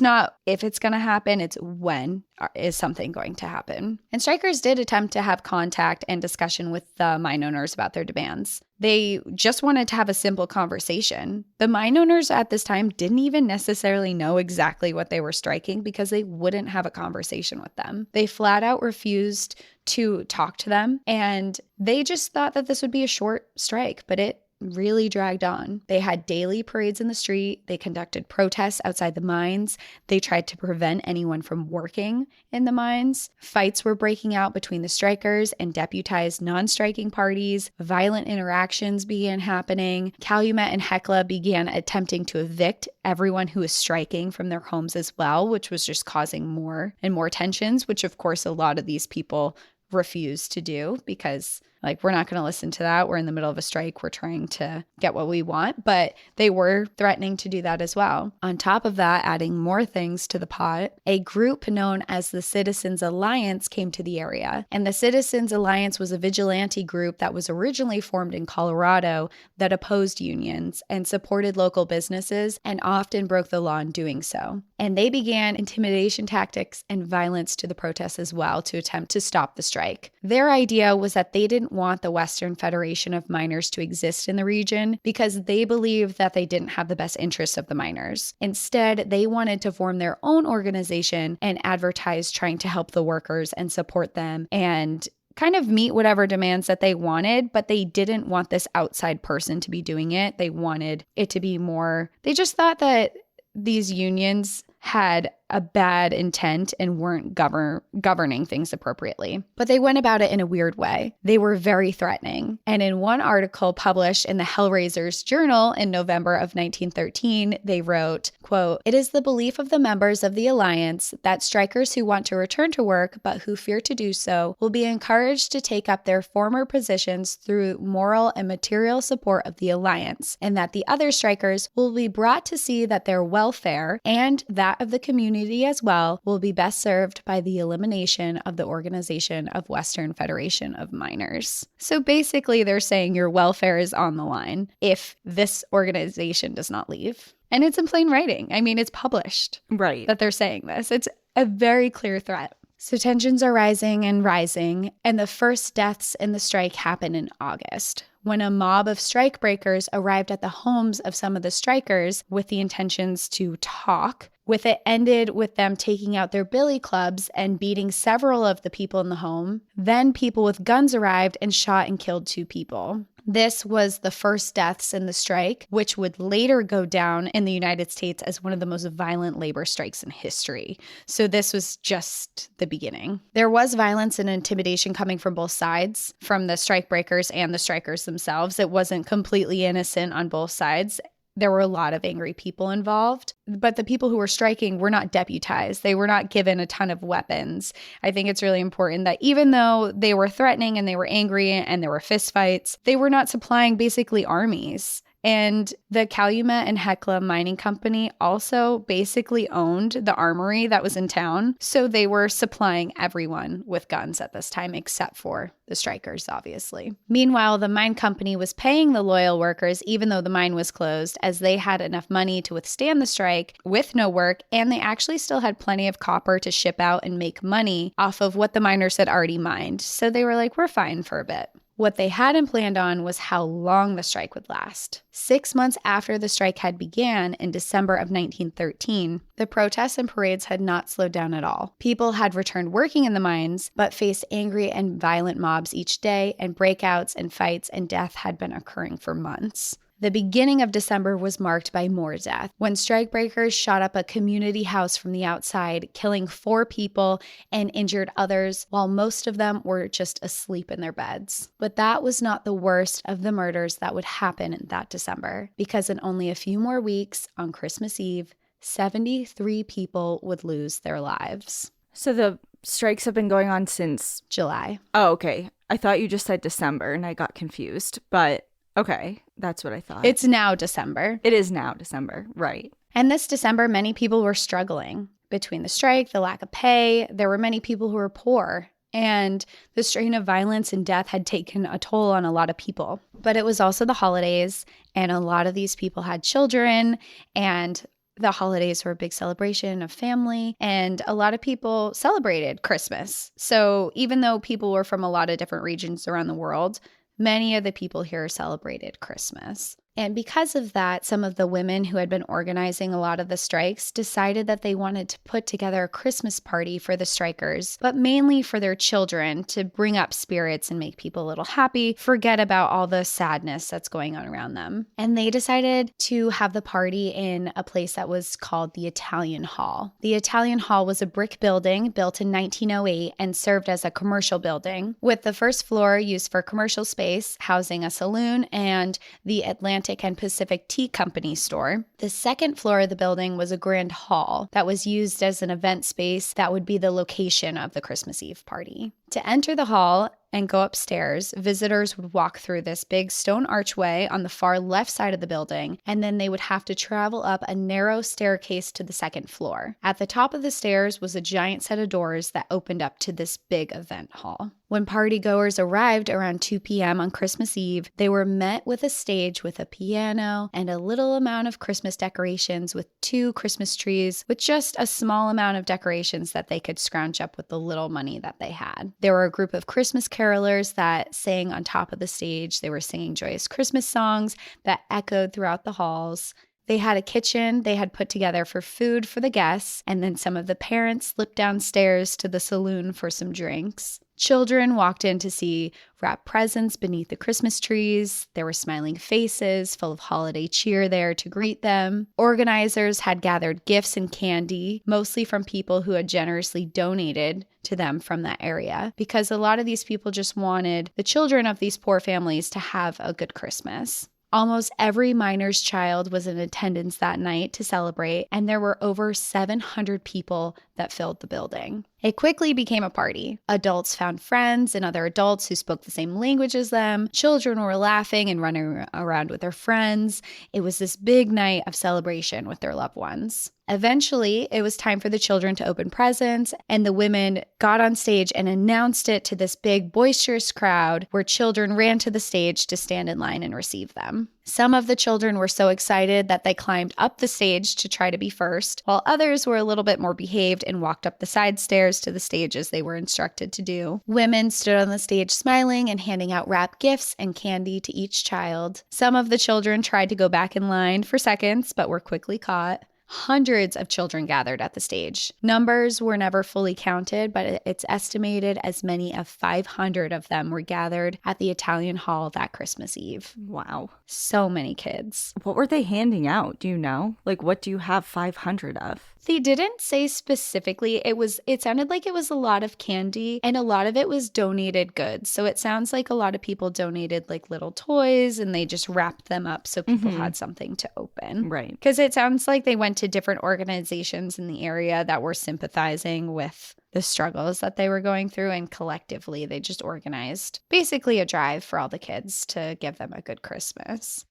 Speaker 1: not if it's going to happen, it's when is something going to happen. And strikers did attempt to have contact and discussion with the mine owners about their demands. They just wanted to have a simple conversation. The mine owners at this time didn't even necessarily know exactly what they were striking because they wouldn't have a conversation with them. They flat out refused to talk to them, and they just thought that this would be a short strike, but it really dragged on. They had daily parades in the street. They conducted protests outside the mines. They tried to prevent anyone from working in the mines. Fights were breaking out between the strikers and deputized non-striking parties. Violent interactions began happening. Calumet and Hecla began attempting to evict everyone who was striking from their homes as well, which was just causing more and more tensions, which of course a lot of these people refused to do because we're not going to listen to that. We're in the middle of a strike. We're trying to get what we want, but they were threatening to do that as well. On top of that, adding more things to the pot, a group known as the Citizens Alliance came to the area. And the Citizens Alliance was a vigilante group that was originally formed in Colorado that opposed unions and supported local businesses and often broke the law in doing so. And they began intimidation tactics and violence to the protests as well to attempt to stop the strike. Their idea was that they didn't want the Western Federation of Miners to exist in the region because they believed that they didn't have the best interests of the miners. Instead, they wanted to form their own organization and advertise trying to help the workers and support them and kind of meet whatever demands that they wanted, but they didn't want this outside person to be doing it. They wanted it to be more, they just thought that these unions had a bad intent and weren't governing things appropriately. But they went about it in a weird way. They were very threatening. And in one article published in the Hellraisers Journal in November of 1913, they wrote, quote, "It is the belief of the members of the Alliance that strikers who want to return to work but who fear to do so will be encouraged to take up their former positions through moral and material support of the Alliance, and that the other strikers will be brought to see that their welfare and that of the community as well will be best served by the elimination of the organization of Western Federation of Miners." So basically they're saying your welfare is on the line if this organization does not leave. And it's in plain writing. I mean, it's published.
Speaker 2: Right.
Speaker 1: That they're saying this. It's a very clear threat. So tensions are rising and rising, and the first deaths in the strike happened in August, when a mob of strikebreakers arrived at the homes of some of the strikers with the intentions to talk. With it ended with them taking out their billy clubs and beating several of the people in the home. Then people with guns arrived and shot and killed 2 people. This was the first deaths in the strike, which would later go down in the United States as one of the most violent labor strikes in history. So this was just the beginning. There was violence and intimidation coming from both sides, from the strikebreakers and the strikers themselves. It wasn't completely innocent on both sides. There were a lot of angry people involved, but the people who were striking were not deputized. They were not given a ton of weapons. I think it's really important that even though they were threatening and they were angry and there were fistfights, they were not supplying basically armies. And the Calumet and Hecla Mining Company also basically owned the armory that was in town. So they were supplying everyone with guns at this time, except for the strikers, obviously. Meanwhile, the mine company was paying the loyal workers, even though the mine was closed, as they had enough money to withstand the strike with no work. And they actually still had plenty of copper to ship out and make money off of what the miners had already mined. So they were like, we're fine for a bit. What they hadn't planned on was how long the strike would last. 6 months after the strike had began in December of 1913, the protests and parades had not slowed down at all. People had returned working in the mines, but faced angry and violent mobs each day, and breakouts and fights and death had been occurring for months. The beginning of December was marked by more death, when strikebreakers shot up a community house from the outside, killing 4 people and injured others, while most of them were just asleep in their beds. But that was not the worst of the murders that would happen in that December, because in only a few more weeks, on Christmas Eve, 73 people would lose their lives.
Speaker 2: So the strikes have been going on since
Speaker 1: July.
Speaker 2: Oh, okay. I thought you just said December and I got confused, but okay, that's what I thought.
Speaker 1: It's now December.
Speaker 2: It is now December, right.
Speaker 1: And this December, many people were struggling. Between the strike, the lack of pay, there were many people who were poor. And the strain of violence and death had taken a toll on a lot of people. But it was also the holidays, and a lot of these people had children, and the holidays were a big celebration of family, and a lot of people celebrated Christmas. So even though people were from a lot of different regions around the world, many of the people here celebrated Christmas. And because of that, some of the women who had been organizing a lot of the strikes decided that they wanted to put together a Christmas party for the strikers, but mainly for their children, to bring up spirits and make people a little happy, forget about all the sadness that's going on around them. And they decided to have the party in a place that was called the Italian Hall. The Italian Hall was a brick building built in 1908 and served as a commercial building, with the first floor used for commercial space, housing a saloon and the Atlantic and Pacific Tea Company store. The second floor of the building was a grand hall that was used as an event space that would be the location of the Christmas Eve party. To enter the hall and go upstairs, visitors would walk through this big stone archway on the far left side of the building, and then they would have to travel up a narrow staircase to the second floor. At the top of the stairs was a giant set of doors that opened up to this big event hall. When partygoers arrived around 2 p.m. on Christmas Eve, they were met with a stage with a piano and a little amount of Christmas decorations, with 2 Christmas trees, with just a small amount of decorations that they could scrounge up with the little money that they had. There were a group of Christmas carolers that sang on top of the stage. They were singing joyous Christmas songs that echoed throughout the halls. They had a kitchen they had put together for food for the guests, and then some of the parents slipped downstairs to the saloon for some drinks. Children walked in to see wrapped presents beneath the Christmas trees. There were smiling faces full of holiday cheer there to greet them. Organizers had gathered gifts and candy, mostly from people who had generously donated to them from that area, because a lot of these people just wanted the children of these poor families to have a good Christmas. Almost every miner's child was in attendance that night to celebrate, and there were over 700 people that filled the building. It quickly became a party. Adults found friends and other adults who spoke the same language as them. Children were laughing and running around with their friends. It was this big night of celebration with their loved ones. Eventually, it was time for the children to open presents, and the women got on stage and announced it to this big, boisterous crowd where children ran to the stage to stand in line and receive them. Some of the children were so excited that they climbed up the stage to try to be first, while others were a little bit more behaved and walked up the side stairs to the stage as they were instructed to do. Women stood on the stage smiling and handing out wrapped gifts and candy to each child. Some of the children tried to go back in line for seconds, but were quickly caught. Hundreds of children gathered at the stage. Numbers were never fully counted, but it's estimated as many as 500 of them were gathered at the Italian Hall that Christmas Eve.
Speaker 2: Wow.
Speaker 1: So many kids.
Speaker 2: What were they handing out? Do you know? Like, what do you have 500 of?
Speaker 1: They didn't say specifically. It sounded like it was a lot of candy, and a lot of it was donated goods. So it sounds like a lot of people donated like little toys, and they just wrapped them up so people had something to open.
Speaker 2: Right.
Speaker 1: Because it sounds like they went to different organizations in the area that were sympathizing with the struggles that they were going through, and collectively they just organized basically a drive for all the kids to give them a good Christmas.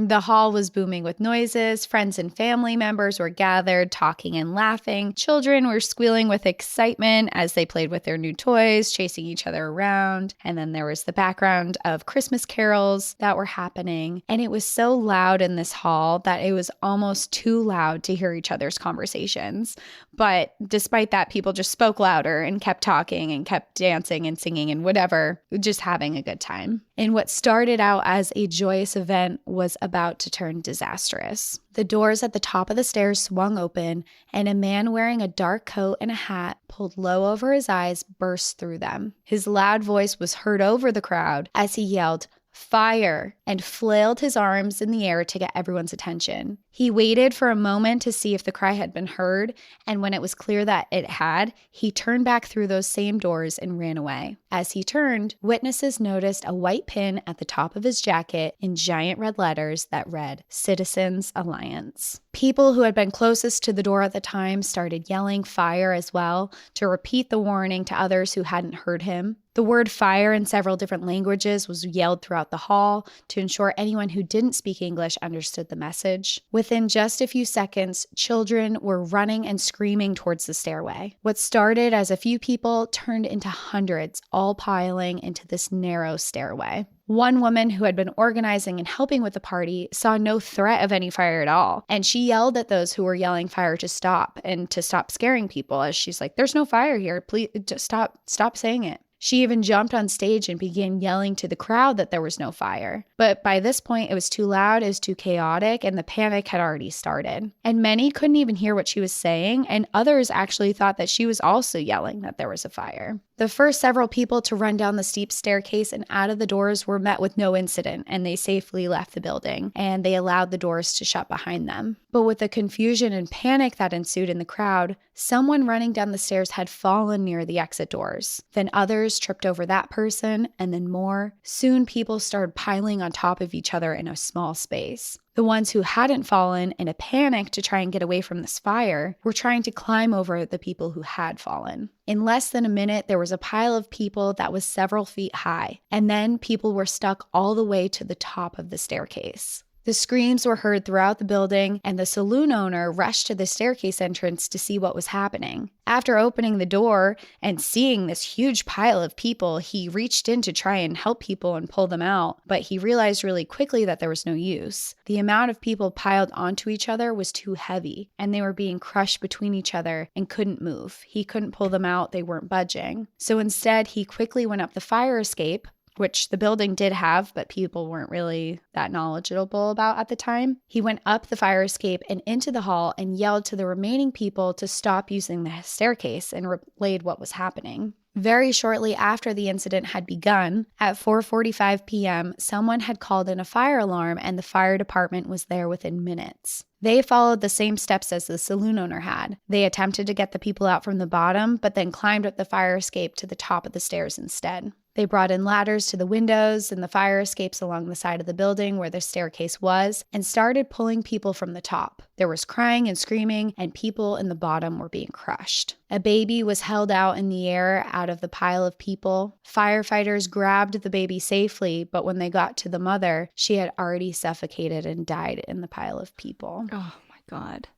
Speaker 1: The hall was booming with noises. Friends and family members were gathered, talking and laughing. Children were squealing with excitement as they played with their new toys, chasing each other around. And then there was the background of Christmas carols that were happening. And it was so loud in this hall that it was almost too loud to hear each other's conversations. But despite that, people just spoke louder and kept talking and kept dancing and singing and whatever, just having a good time. And what started out as a joyous event was about to turn disastrous. The doors at the top of the stairs swung open, and a man wearing a dark coat and a hat pulled low over his eyes burst through them. His loud voice was heard over the crowd as he yelled, "Fire!" and flailed his arms in the air to get everyone's attention. He waited for a moment to see if the cry had been heard, and when it was clear that it had, he turned back through those same doors and ran away. As he turned, witnesses noticed a white pin at the top of his jacket in giant red letters that read, "Citizens Alliance." People who had been closest to the door at the time started yelling fire as well to repeat the warning to others who hadn't heard him. The word fire in several different languages was yelled throughout the hall to ensure anyone who didn't speak English understood the message. Within just a few seconds, children were running and screaming towards the stairway. What started as a few people turned into hundreds, all piling into this narrow stairway. One woman who had been organizing and helping with the party saw no threat of any fire at all, and she yelled at those who were yelling fire to stop and to stop scaring people, as she's like, "There's no fire here. Please just stop saying it." She even jumped on stage and began yelling to the crowd that there was no fire. But by this point, it was too loud, it was too chaotic, and the panic had already started. And many couldn't even hear what she was saying, and others actually thought that she was also yelling that there was a fire. The first several people to run down the steep staircase and out of the doors were met with no incident, and they safely left the building, and they allowed the doors to shut behind them. But with the confusion and panic that ensued in the crowd, someone running down the stairs had fallen near the exit doors. Then others tripped over that person, and then more. Soon people started piling on top of each other in a small space. The ones who hadn't fallen in a panic to try and get away from this fire were trying to climb over the people who had fallen. In less than a minute, there was a pile of people that was several feet high, and then people were stuck all the way to the top of the staircase. The screams were heard throughout the building, and the saloon owner rushed to the staircase entrance to see what was happening. After opening the door and seeing this huge pile of people, he reached in to try and help people and pull them out, but he realized really quickly that there was no use. The amount of people piled onto each other was too heavy, and they were being crushed between each other and couldn't move. He couldn't pull them out, they weren't budging. So instead, he quickly went up the fire escape, which the building did have, but people weren't really that knowledgeable about at the time. He went up the fire escape and into the hall and yelled to the remaining people to stop using the staircase and relayed what was happening. Very shortly after the incident had begun, at 4:45 p.m., someone had called in a fire alarm and the fire department was there within minutes. They followed the same steps as the saloon owner had. They attempted to get the people out from the bottom, but then climbed up the fire escape to the top of the stairs instead. They brought in ladders to the windows and the fire escapes along the side of the building where the staircase was and started pulling people from the top. There was crying and screaming, and people in the bottom were being crushed. A baby was held out in the air out of the pile of people. Firefighters grabbed the baby safely, but when they got to the mother, she had already suffocated and died in the pile of people.
Speaker 2: Oh my God.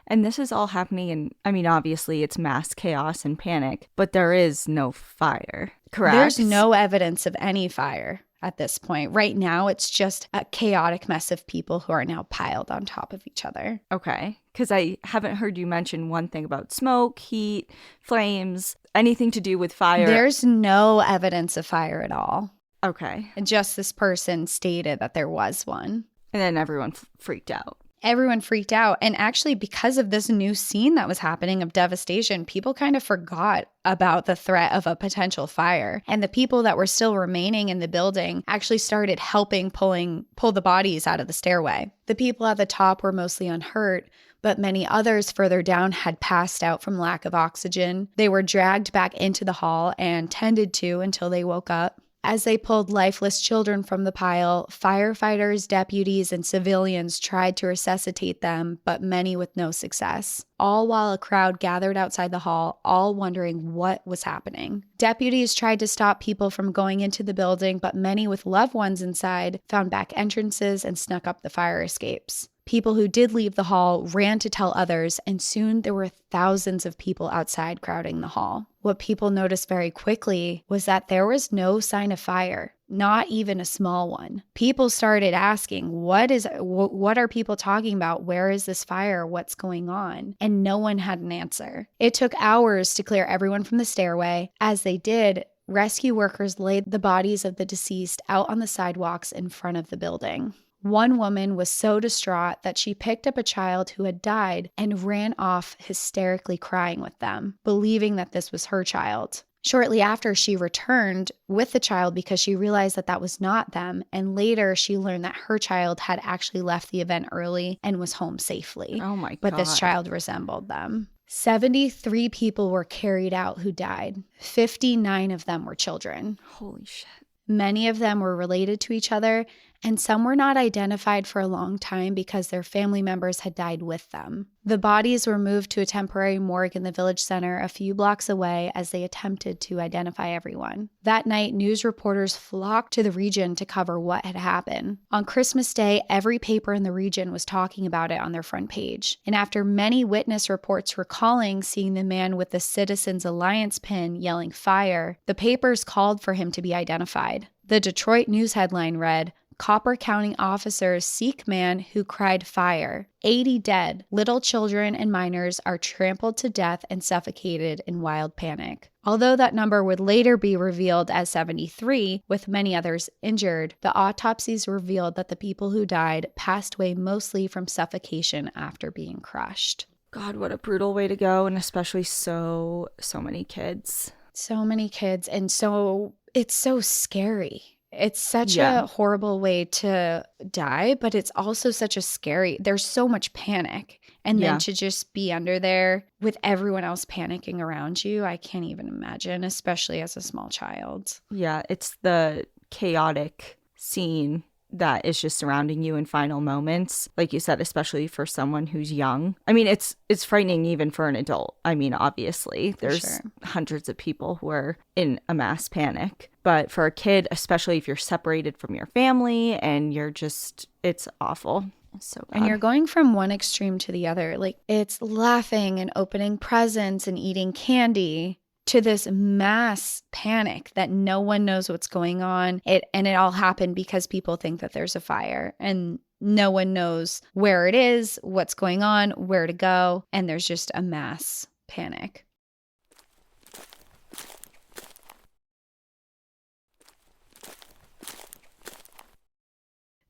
Speaker 2: And this is all happening in, I mean, obviously it's mass chaos and panic, but there is no fire, correct?
Speaker 1: There's no evidence of any fire at this point. Right now, it's just a chaotic mess of people who are now piled on top of each other.
Speaker 2: Okay. Because I haven't heard you mention one thing about smoke, heat, flames, anything to do with fire.
Speaker 1: There's no evidence of fire at all.
Speaker 2: Okay.
Speaker 1: And just this person stated that there was one.
Speaker 2: And then everyone freaked out.
Speaker 1: Everyone freaked out. And actually, because of this new scene that was happening of devastation, people kind of forgot about the threat of a potential fire. And the people that were still remaining in the building actually started helping pull the bodies out of the stairway. The people at the top were mostly unhurt, but many others further down had passed out from lack of oxygen. They were dragged back into the hall and tended to until they woke up. As they pulled lifeless children from the pile, firefighters, deputies, and civilians tried to resuscitate them, but many with no success. All while a crowd gathered outside the hall, all wondering what was happening. Deputies tried to stop people from going into the building, but many with loved ones inside found back entrances and snuck up the fire escapes. People who did leave the hall ran to tell others, and soon there were thousands of people outside crowding the hall. What people noticed very quickly was that there was no sign of fire, not even a small one. People started asking, what are people talking about? Where is this fire? What's going on? And no one had an answer. It took hours to clear everyone from the stairway. As they did, rescue workers laid the bodies of the deceased out on the sidewalks in front of the building. One woman was so distraught that she picked up a child who had died and ran off hysterically crying with them, believing that this was her child. Shortly after, she returned with the child because she realized that that was not them, and later she learned that her child had actually left the event early and was home safely.
Speaker 2: Oh my God.
Speaker 1: But this child resembled them. 73 people were carried out who died. 59 of them were children.
Speaker 2: Holy shit.
Speaker 1: Many of them were related to each other, and some were not identified for a long time because their family members had died with them. The bodies were moved to a temporary morgue in the village center a few blocks away as they attempted to identify everyone. That night, news reporters flocked to the region to cover what had happened. On Christmas Day, every paper in the region was talking about it on their front page. And after many witness reports recalling seeing the man with the Citizens Alliance pin yelling fire, the papers called for him to be identified. The Detroit News headline read, "Copper County officers seek man who cried fire. 80 dead. Little children and minors are trampled to death and suffocated in wild panic." Although that number would later be revealed as 73, with many others injured, the autopsies revealed that the people who died passed away mostly from suffocation after being crushed.
Speaker 2: God, what a brutal way to go, and especially so many kids.
Speaker 1: So many kids, and it's so scary. It's such a horrible way to die, but it's also such a scary, there's so much panic. And then to just be under there with everyone else panicking around you, I can't even imagine, especially as a small child.
Speaker 2: Yeah, it's the chaotic scene that is just surrounding you in final moments. Like you said, especially for someone who's young. I mean, it's frightening even for an adult. I mean, obviously, there's hundreds of people who are in a mass panic. But for a kid, especially if you're separated from your family and you're just, it's awful. It's so bad.
Speaker 1: And you're going from one extreme to the other. Like, it's laughing and opening presents and eating candy to this mass panic that no one knows what's going on. It all happened because people think that there's a fire and no one knows where it is, what's going on, where to go, and there's just a mass panic.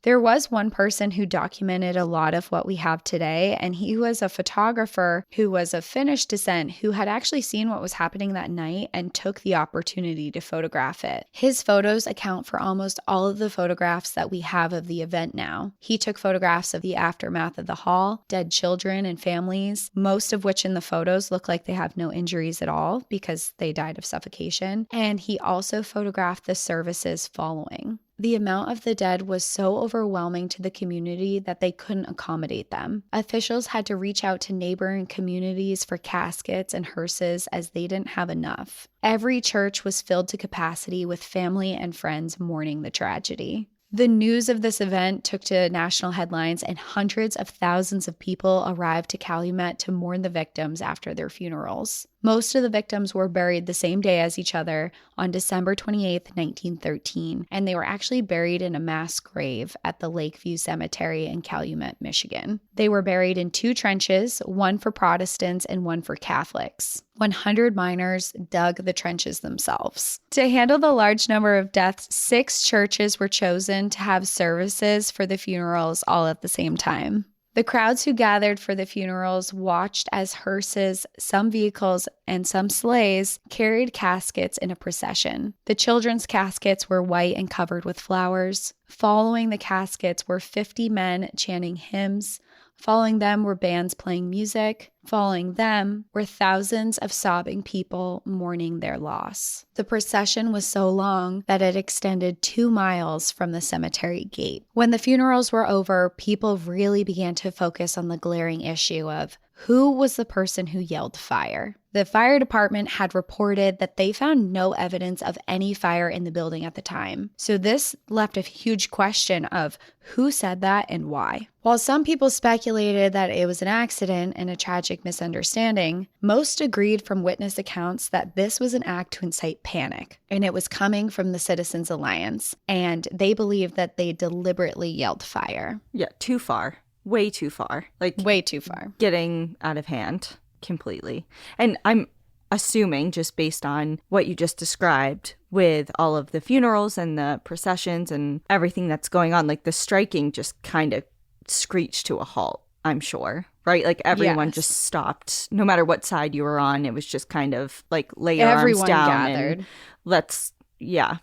Speaker 1: There was one person who documented a lot of what we have today, and he was a photographer who was of Finnish descent who had actually seen what was happening that night and took the opportunity to photograph it. His photos account for almost all of the photographs that we have of the event now. He took photographs of the aftermath of the hall, dead children and families, most of which in the photos look like they have no injuries at all because they died of suffocation. And he also photographed the services following. The amount of the dead was so overwhelming to the community that they couldn't accommodate them. Officials had to reach out to neighboring communities for caskets and hearses as they didn't have enough. Every church was filled to capacity with family and friends mourning the tragedy. The news of this event took to national headlines, and hundreds of thousands of people arrived to Calumet to mourn the victims after their funerals. Most of the victims were buried the same day as each other on December 28, 1913, and they were actually buried in a mass grave at the Lakeview Cemetery in Calumet, Michigan. They were buried in 2 trenches, one for Protestants and one for Catholics. 100 miners dug the trenches themselves. To handle the large number of deaths, 6 churches were chosen to have services for the funerals all at the same time. The crowds who gathered for the funerals watched as hearses, some vehicles, and some sleighs carried caskets in a procession. The children's caskets were white and covered with flowers. Following the caskets were 50 men chanting hymns. Following them were bands playing music. Following them were thousands of sobbing people mourning their loss. The procession was so long that it extended 2 miles from the cemetery gate. When the funerals were over, people really began to focus on the glaring issue of who was the person who yelled fire. The fire department had reported that they found no evidence of any fire in the building at the time. So this left a huge question of who said that and why. While some people speculated that it was an accident and a tragic misunderstanding, most agreed from witness accounts that this was an act to incite panic, and it was coming from the Citizens Alliance, and they believed that they deliberately yelled fire.
Speaker 2: Yeah, too far. Way too far. Like,
Speaker 1: way too far.
Speaker 2: Getting out of hand completely. And I'm assuming, just based on what you just described, with all of the funerals and the processions and everything that's going on, like the striking just kind of screeched to a halt, I'm sure. Right? Like everyone just stopped. No matter what side you were on, it was just kind of like lay your arms down gathered. And let's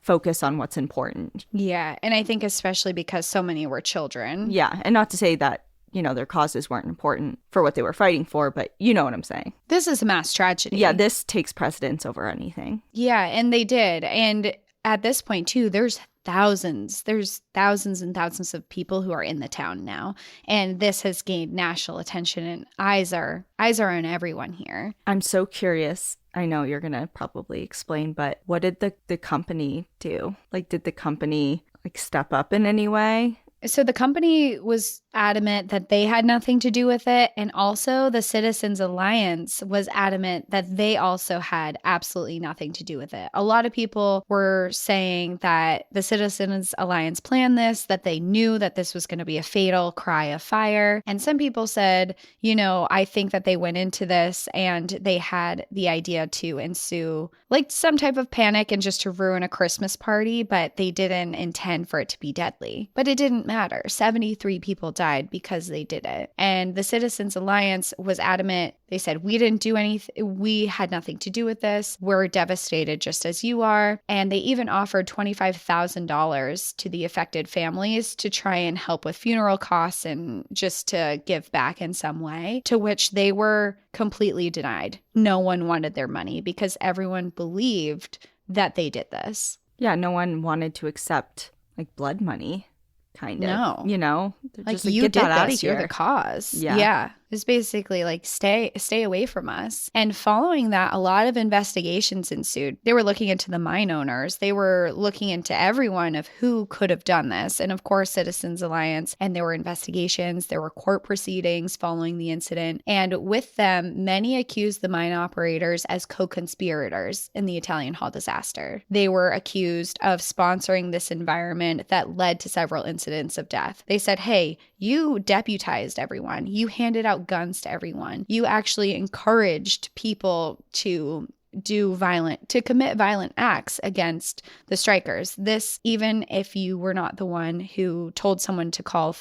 Speaker 2: focus on what's important.
Speaker 1: Yeah. And I think especially because so many were children.
Speaker 2: Yeah. And not to say that, their causes weren't important for what they were fighting for, but you know what I'm saying.
Speaker 1: This is a mass tragedy.
Speaker 2: Yeah, this takes precedence over anything.
Speaker 1: Yeah, and they did. And at this point, too, there's thousands and thousands of people who are in the town now. And this has gained national attention, and eyes are on everyone here.
Speaker 2: I'm so curious. I know you're going to probably explain, but what did the company do? Like, did the company step up in any way?
Speaker 1: So the company was adamant that they had nothing to do with it. And also the Citizens Alliance was adamant that they also had absolutely nothing to do with it. A lot of people were saying that the Citizens Alliance planned this, that they knew that this was going to be a fatal cry of fire. And some people said, I think that they went into this and they had the idea to ensue some type of panic and just to ruin a Christmas party, but they didn't intend for it to be deadly. But it didn't matter. 73 people died because they did it. And the Citizens Alliance was adamant. They said, we didn't do anything. We had nothing to do with this. We're devastated just as you are. And they even offered $25,000 to the affected families to try and help with funeral costs and just to give back in some way, to which they were completely denied. No one wanted their money because everyone believed that they did this.
Speaker 2: Yeah, no one wanted to accept blood money. Kind of.
Speaker 1: No.
Speaker 2: They're just
Speaker 1: you
Speaker 2: get
Speaker 1: did
Speaker 2: that out of
Speaker 1: this,
Speaker 2: here.
Speaker 1: You're the cause.
Speaker 2: Yeah.
Speaker 1: It's basically stay away from us. And following that, a lot of investigations ensued. They were looking into the mine owners. They were looking into everyone of who could have done this. And of course, Citizens Alliance. And there were investigations. There were court proceedings following the incident. And with them, many accused the mine operators as co-conspirators in the Italian Hall disaster. They were accused of sponsoring this environment that led to several incidents of death. They said, hey, you deputized everyone. You handed out guns to everyone. You actually encouraged people to commit violent acts against the strikers. This, even if you were not the one who told someone to call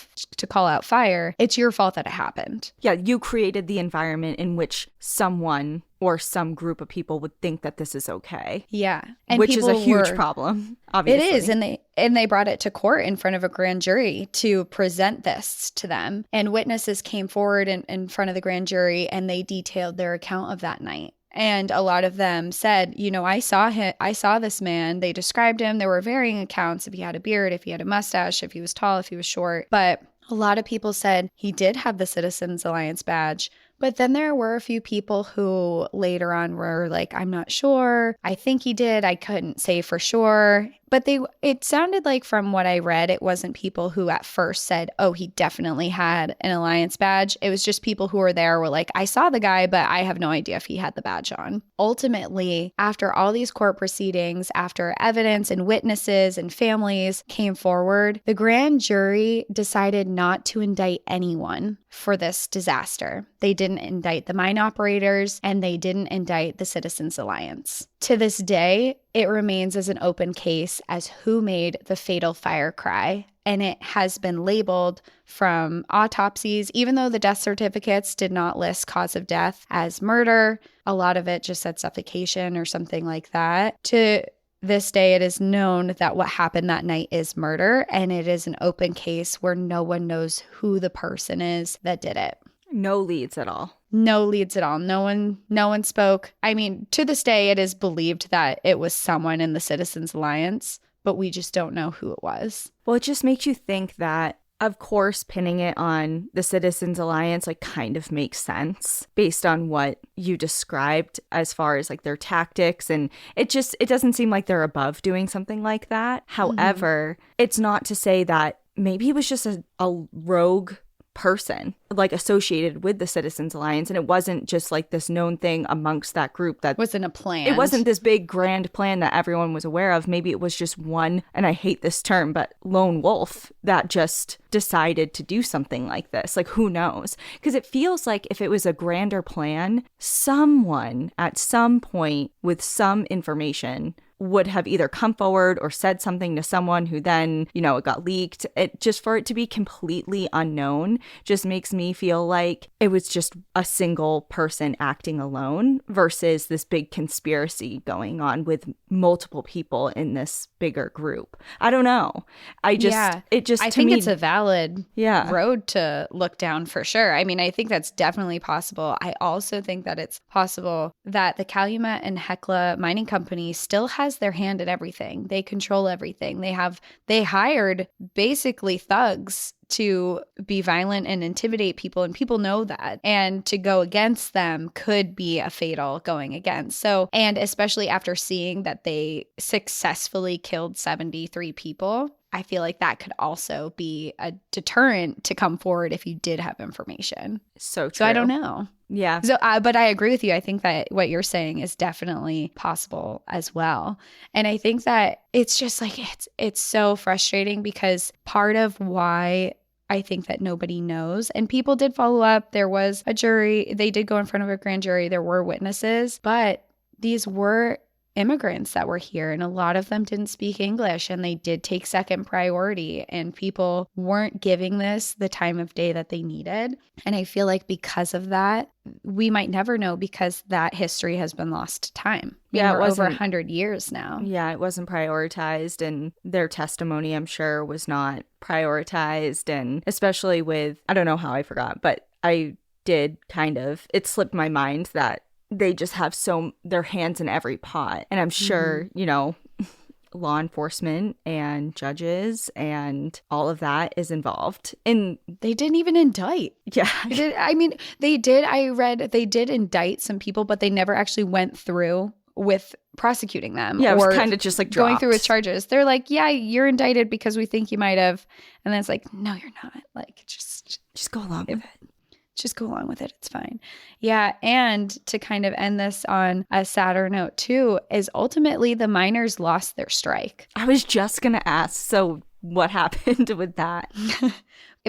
Speaker 1: out fire, it's your fault that it happened.
Speaker 2: Yeah, you created the environment in which someone or some group of people would think that this is okay.
Speaker 1: Yeah.
Speaker 2: And which is a huge problem, obviously.
Speaker 1: It is. And they brought it to court in front of a grand jury to present this to them. And witnesses came forward in front of the grand jury, and they detailed their account of that night. And a lot of them said, I saw this man. They described him. There were varying accounts, if he had a beard, if he had a mustache, if he was tall, if he was short. But a lot of people said he did have the Citizens Alliance badge. But then there were a few people who later on were like, I'm not sure. I think he did. I couldn't say for sure. But it sounded like, from what I read, it wasn't people who at first said, oh, he definitely had an Alliance badge. It was just people who were there were like, I saw the guy, but I have no idea if he had the badge on. Ultimately, after all these court proceedings, after evidence and witnesses and families came forward, the grand jury decided not to indict anyone for this disaster. They didn't indict the mine operators, and they didn't indict the Citizens Alliance. To this day, it remains as an open case as who made the fatal fire cry, and it has been labeled from autopsies, even though the death certificates did not list cause of death as murder. A lot of it just said suffocation or something like that. To this day, it is known that what happened that night is murder, and it is an open case where no one knows who the person is that did it.
Speaker 2: No leads at all.
Speaker 1: No leads at all. No one spoke. I mean, to this day, it is believed that it was someone in the Citizens Alliance, but we just don't know who it was.
Speaker 2: Well, it just makes you think that, of course, pinning it on the Citizens Alliance kind of makes sense based on what you described as far as their tactics. And it doesn't seem like they're above doing something like that. However, it's not to say that maybe it was just a rogue person associated with the Citizens Alliance, and it wasn't just this known thing amongst that group that
Speaker 1: wasn't a plan.
Speaker 2: It wasn't this big grand plan that everyone was aware of. Maybe it was just one, and I hate this term, but lone wolf that just decided to do something like this. Who knows? Because it feels like if it was a grander plan, someone at some point with some information would have either come forward or said something to someone who then, it got leaked. For it to be completely unknown just makes me feel like it was just a single person acting alone versus this big conspiracy going on with multiple people in this bigger group. I don't know. I think it's
Speaker 1: a valid road to look down for sure. I mean, I think that's definitely possible. I also think that it's possible that the Calumet and Hecla Mining Company still has their hand in everything. They control everything. They hired basically thugs to be violent and intimidate people, and people know that. And to go against them could be a fatal going against. So, and especially after seeing that they successfully killed 73 people, I feel like that could also be a deterrent to come forward if you did have information. So true. So I don't know.
Speaker 2: Yeah.
Speaker 1: So, but I agree with you. I think that what you're saying is definitely possible as well. And I think that it's just it's so frustrating because part of why I think that nobody knows, and people did follow up. There was a jury. They did go in front of a grand jury. There were witnesses, but these were immigrants that were here, and a lot of them didn't speak English, and they did take second priority, and people weren't giving this the time of day that they needed. And I feel like because of that, we might never know because that history has been lost to time.
Speaker 2: Yeah,
Speaker 1: we're over 100 years now.
Speaker 2: Yeah, it wasn't prioritized, and their testimony, I'm sure, was not prioritized, and especially with, I don't know how I forgot, but I did it slipped my mind that they just have their hands in every pot. And I'm sure, law enforcement and judges and all of that is involved. And
Speaker 1: they didn't even indict.
Speaker 2: Yeah.
Speaker 1: I read they did indict some people, but they never actually went through with prosecuting them.
Speaker 2: Yeah, it was kind of just
Speaker 1: going through with charges. They're like, yeah, you're indicted because we think you might have. And then it's like, no, you're not. Just
Speaker 2: go along with it.
Speaker 1: Just go along with it. It's fine. Yeah. And to kind of end this on a sadder note too, is ultimately the miners lost their strike.
Speaker 2: I was just going to ask. So what happened with that?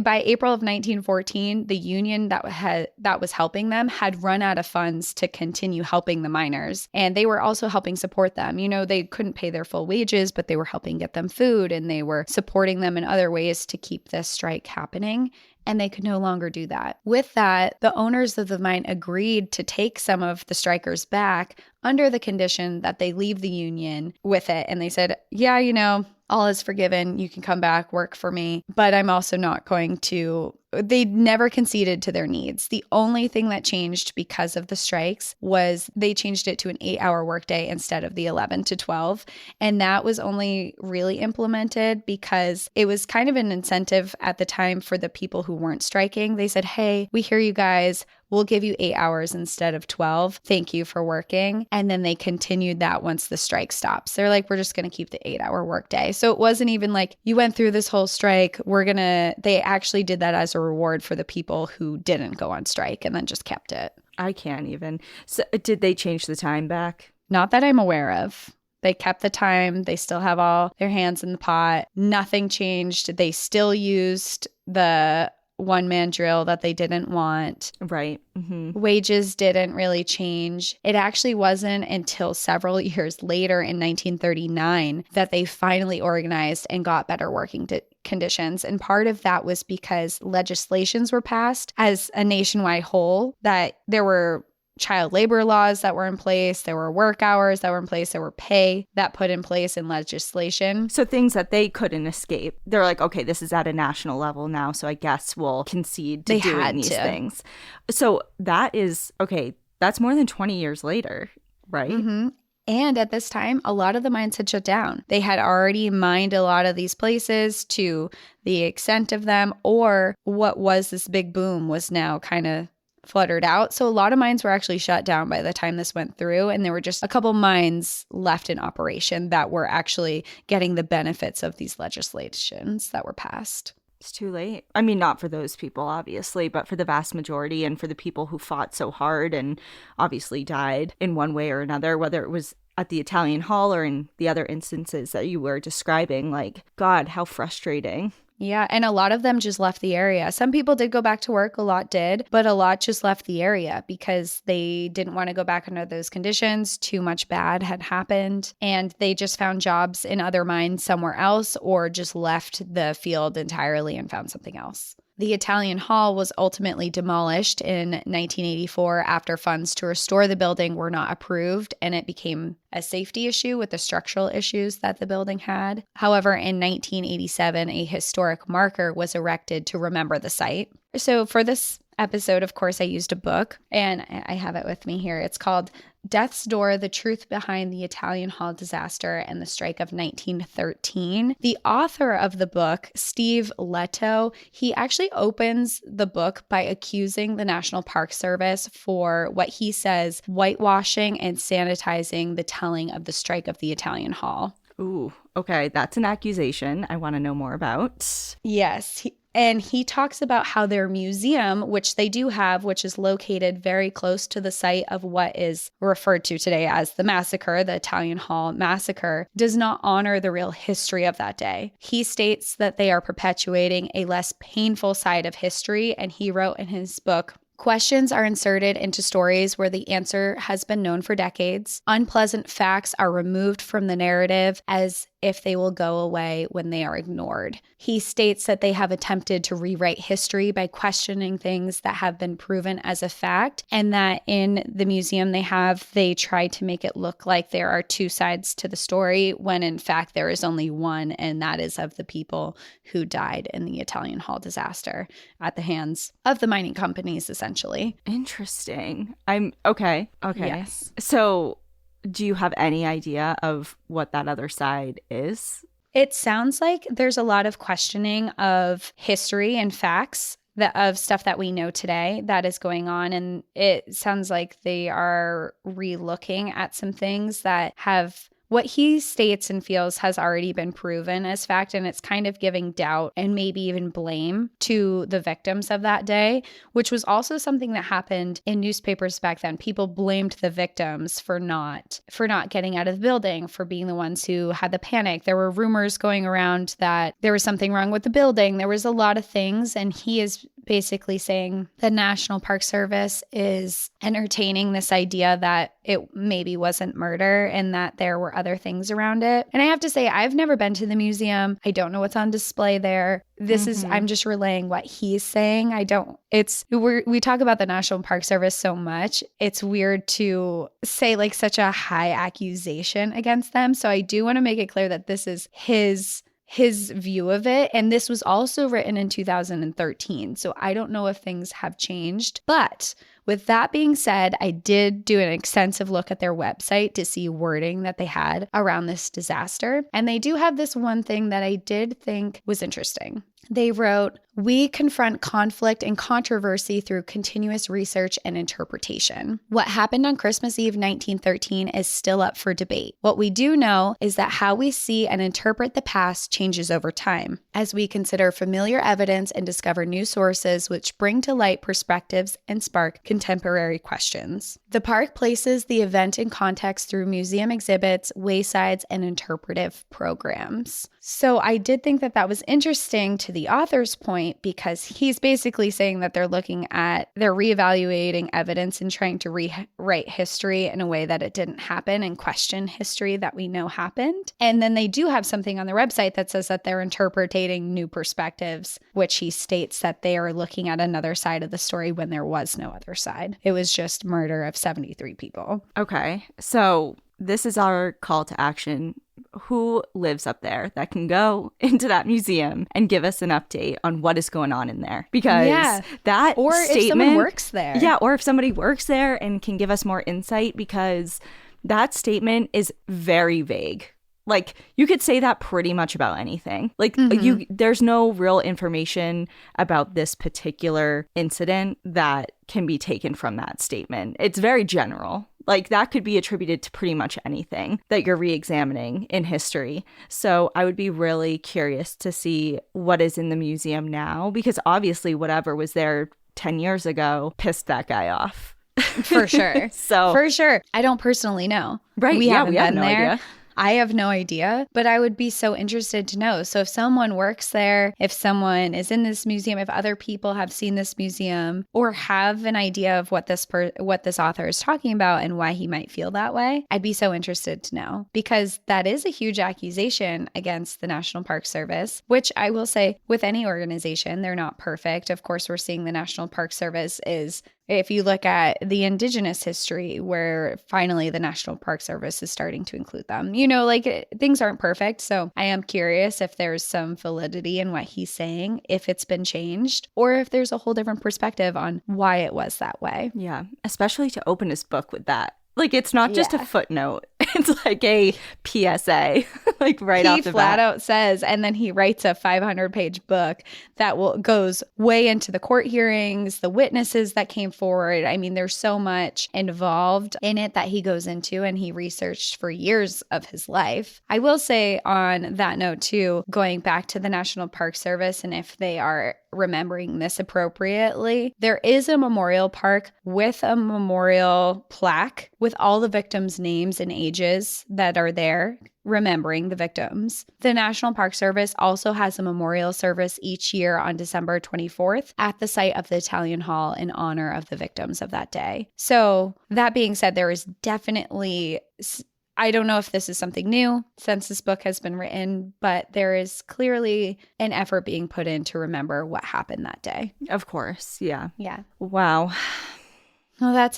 Speaker 1: By April of 1914, the union that was helping them had run out of funds to continue helping the miners. And they were also helping support them. You know, they couldn't pay their full wages, but they were helping get them food and they were supporting them in other ways to keep this strike happening. And they could no longer do that. With that, the owners of the mine agreed to take some of the strikers back under the condition that they leave the union with it. And they said, yeah, you know, all is forgiven. You can come back, work for me. But I'm also not going to. They never conceded to their needs. The only thing that changed because of the strikes was they changed it to an 8-hour workday instead of the 11 to 12. And that was only really implemented because it was kind of an incentive at the time for the people who weren't striking. They said, hey, we hear you guys. We'll give you 8 hours instead of 12. Thank you for working. And then they continued that once the strike stops. They're like, we're just going to keep the 8-hour workday. So it wasn't even like you went through this whole strike. They actually did that as a reward for the people who didn't go on strike and then just kept it.
Speaker 2: I can't even. So did they change the time back?
Speaker 1: Not that I'm aware of. They kept the time. They still have all their hands in the pot. Nothing changed. They still used the one-man drill that they didn't want.
Speaker 2: Right. Mm-hmm.
Speaker 1: Wages didn't really change. It actually wasn't until several years later in 1939 that they finally organized and got better working conditions. And part of that was because legislations were passed as a nationwide whole, that there were child labor laws that were in place, there were work hours that were in place, there were pay that put in place in legislation.
Speaker 2: So things that they couldn't escape. They're like, okay, this is at a national level now, so I guess we'll concede to doing these things. So that is, okay, that's more than 20 years later, right?
Speaker 1: Mm-hmm. And at this time, a lot of the mines had shut down. They had already mined a lot of these places to the extent of them, or what was this big boom was now kind of fluttered out. So a lot of mines were actually shut down by the time this went through, and there were just a couple mines left in operation that were actually getting the benefits of these legislations that were passed.
Speaker 2: It's too late. I mean, not for those people, obviously, but for the vast majority and for the people who fought so hard and obviously died in one way or another, whether it was at the Italian Hall or in the other instances that you were describing. Like, God, how frustrating.
Speaker 1: Yeah, and a lot of them just left the area. Some people did go back to work, a lot did, but a lot just left the area because they didn't want to go back under those conditions. Too much bad had happened, and they just found jobs in other mines somewhere else or just left the field entirely and found something else. The Italian Hall was ultimately demolished in 1984 after funds to restore the building were not approved, and it became a safety issue with the structural issues that the building had. However, in 1987, a historic marker was erected to remember the site. So for this episode, of course, I used a book, and I have it with me here. It's called Death's Door, The Truth Behind the Italian Hall Disaster and the Strike of 1913. The author of the book, Steve Leto, he actually opens the book by accusing the National Park Service for what he says whitewashing and sanitizing the telling of the strike of the Italian Hall.
Speaker 2: Ooh, okay. That's an accusation I want to know more about.
Speaker 1: Yes. And he talks about how their museum, which they do have, which is located very close to the site of what is referred to today as the Massacre, the Italian Hall Massacre, does not honor the real history of that day. He states that they are perpetuating a less painful side of history, and he wrote in his book, questions are inserted into stories where the answer has been known for decades. Unpleasant facts are removed from the narrative as if they will go away when they are ignored. He states that they have attempted to rewrite history by questioning things that have been proven as a fact, and that in the museum they try to make it look like there are two sides to the story, when in fact there is only one, and that is of the people who died in the Italian Hall disaster at the hands of the mining companies, essentially.
Speaker 2: Interesting. Okay.
Speaker 1: Yes.
Speaker 2: So do you have any idea of what that other side is?
Speaker 1: It sounds like there's a lot of questioning of history and facts of stuff that we know today that is going on. And it sounds like they are re-looking at some things that have what he states and feels has already been proven as fact, and it's kind of giving doubt and maybe even blame to the victims of that day, which was also something that happened in newspapers back then. People blamed the victims for not getting out of the building, for being the ones who had the panic. There were rumors going around that there was something wrong with the building. There was a lot of things, and he is basically saying the National Park Service is entertaining this idea that it maybe wasn't murder and that there were other things around it. And I have to say, I've never been to the museum. I don't know what's on display there. I'm just relaying what he's saying. We talk about the National Park Service so much. It's weird to say like such a high accusation against them. So I do want to make it clear that this is his view of it. And this was also written in 2013. So I don't know if things have changed. But with that being said, I did do an extensive look at their website to see wording that they had around this disaster. And they do have this one thing that I did think was interesting. They wrote, "We confront conflict and controversy through continuous research and interpretation. What happened on Christmas Eve 1913 is still up for debate. What we do know is that how we see and interpret the past changes over time, as we consider familiar evidence and discover new sources which bring to light perspectives and spark contemporary questions. The park places the event in context through museum exhibits, waysides, and interpretive programs." So I did think that was interesting to the author's point, because he's basically saying that they're reevaluating evidence and trying to rewrite history in a way that it didn't happen and question history that we know happened. And then they do have something on their website that says that they're interpreting new perspectives, which he states that they are looking at another side of the story when there was no other side. It was just murder of 73 people.
Speaker 2: Okay, so this is our call to action. Who lives up there that can go into that museum and give us an update on what is going on in there? Because that
Speaker 1: or
Speaker 2: statement,
Speaker 1: if someone works there.
Speaker 2: Yeah, or if somebody works there and can give us more insight, because that statement is very vague. Like, you could say that pretty much about anything. Like, there's no real information about this particular incident that can be taken from that statement. It's very general. Like, that could be attributed to pretty much anything that you're re-examining in history. So I would be really curious to see what is in the museum now, because obviously whatever was there 10 years ago pissed that guy off.
Speaker 1: For sure. For sure. I don't personally know.
Speaker 2: Right.
Speaker 1: We haven't
Speaker 2: we have
Speaker 1: been
Speaker 2: no
Speaker 1: there.
Speaker 2: idea.
Speaker 1: I have no idea, but I would be so interested to know. So if someone works there, if someone is in this museum, if other people have seen this museum or have an idea of what this author is talking about and why he might feel that way, I'd be so interested to know, because that is a huge accusation against the National Park Service, which I will say with any organization, they're not perfect. Of course, we're seeing the National Park Service is, if you look at the indigenous history, where finally the National Park Service is starting to include them, things aren't perfect. So I am curious if there's some validity in what he's saying, if it's been changed, or if there's a whole different perspective on why it was that way.
Speaker 2: Yeah, especially to open his book with that. Like, it's not just a footnote. It's like a PSA, like right off the bat. He
Speaker 1: flat out says, and then he writes a 500-page book that goes way into the court hearings, the witnesses that came forward. I mean, there's so much involved in it that he goes into, and he researched for years of his life. I will say on that note too, going back to the National Park Service, and if they are remembering this appropriately, there is a memorial park with a memorial plaque with all the victims' names and ages that are there, remembering the victims. The National Park Service also has a memorial service each year on December 24th at the site of the Italian Hall in honor of the victims of that day. So that being said, there is definitely, I don't know if this is something new since this book has been written, but there is clearly an effort being put in to remember what happened that day.
Speaker 2: Of course. Yeah.
Speaker 1: Yeah.
Speaker 2: Wow.
Speaker 1: Well,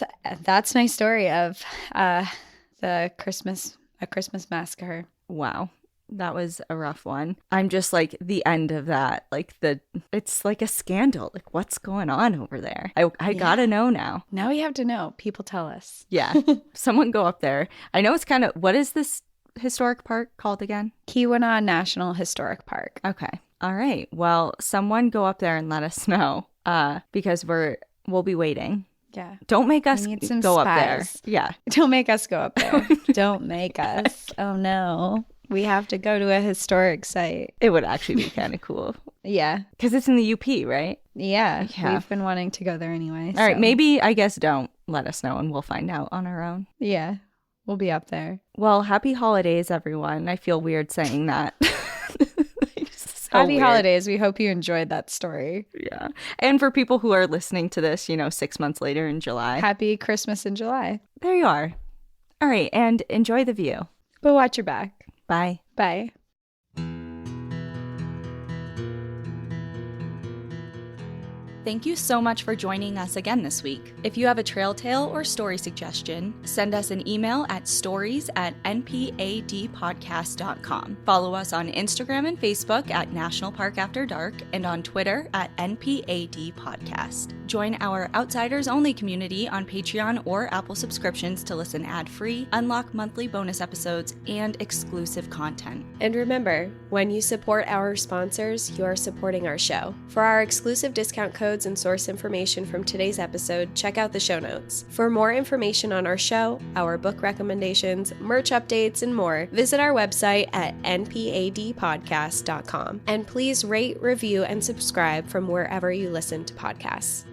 Speaker 1: that's my story of a Christmas massacre.
Speaker 2: Wow. That was a rough one. I'm just like the end of that. Like it's like a scandal. Like, what's going on over there? I gotta know now.
Speaker 1: Now we have to know. People tell us.
Speaker 2: Yeah. Someone go up there. I know it's kind of, what is this historic park called again?
Speaker 1: Keweenaw National Historic Park.
Speaker 2: Okay. All right. Well, someone go up there and let us know because we'll be waiting.
Speaker 1: Yeah.
Speaker 2: Don't make us
Speaker 1: We need some
Speaker 2: go up there.
Speaker 1: spies.
Speaker 2: Yeah.
Speaker 1: Don't make us go up there. Don't make us. Oh, no. We have to go to a historic site.
Speaker 2: It would actually be kind of cool.
Speaker 1: Yeah.
Speaker 2: Because it's in the UP, right?
Speaker 1: Yeah.
Speaker 2: Yeah.
Speaker 1: We've been wanting to go there anyway.
Speaker 2: All right. Maybe, I guess, don't let us know and we'll find out on our own.
Speaker 1: Yeah. We'll be up there.
Speaker 2: Well, happy holidays, everyone. I feel weird saying that.
Speaker 1: Happy holidays. We hope you enjoyed that story.
Speaker 2: Yeah. And for people who are listening to this, 6 months later in July.
Speaker 1: Happy Christmas in July.
Speaker 2: There you are. All right. And enjoy the view.
Speaker 1: But watch your back.
Speaker 2: Bye.
Speaker 1: Bye.
Speaker 2: Thank you so much for joining us again this week. If you have a trail tale or story suggestion, send us an email at stories@npadpodcast.com. Follow us on Instagram and Facebook at National Park After Dark and on Twitter at NPAD Podcast. Join our Outsiders Only community on Patreon or Apple subscriptions to listen ad-free, unlock monthly bonus episodes, and exclusive content.
Speaker 3: And remember, when you support our sponsors, you are supporting our show. For our exclusive discount codes and source information from today's episode, check out the show notes. For more information on our show, our book recommendations, merch updates, and more, visit our website at npadpodcast.com. And please rate, review, and subscribe from wherever you listen to podcasts.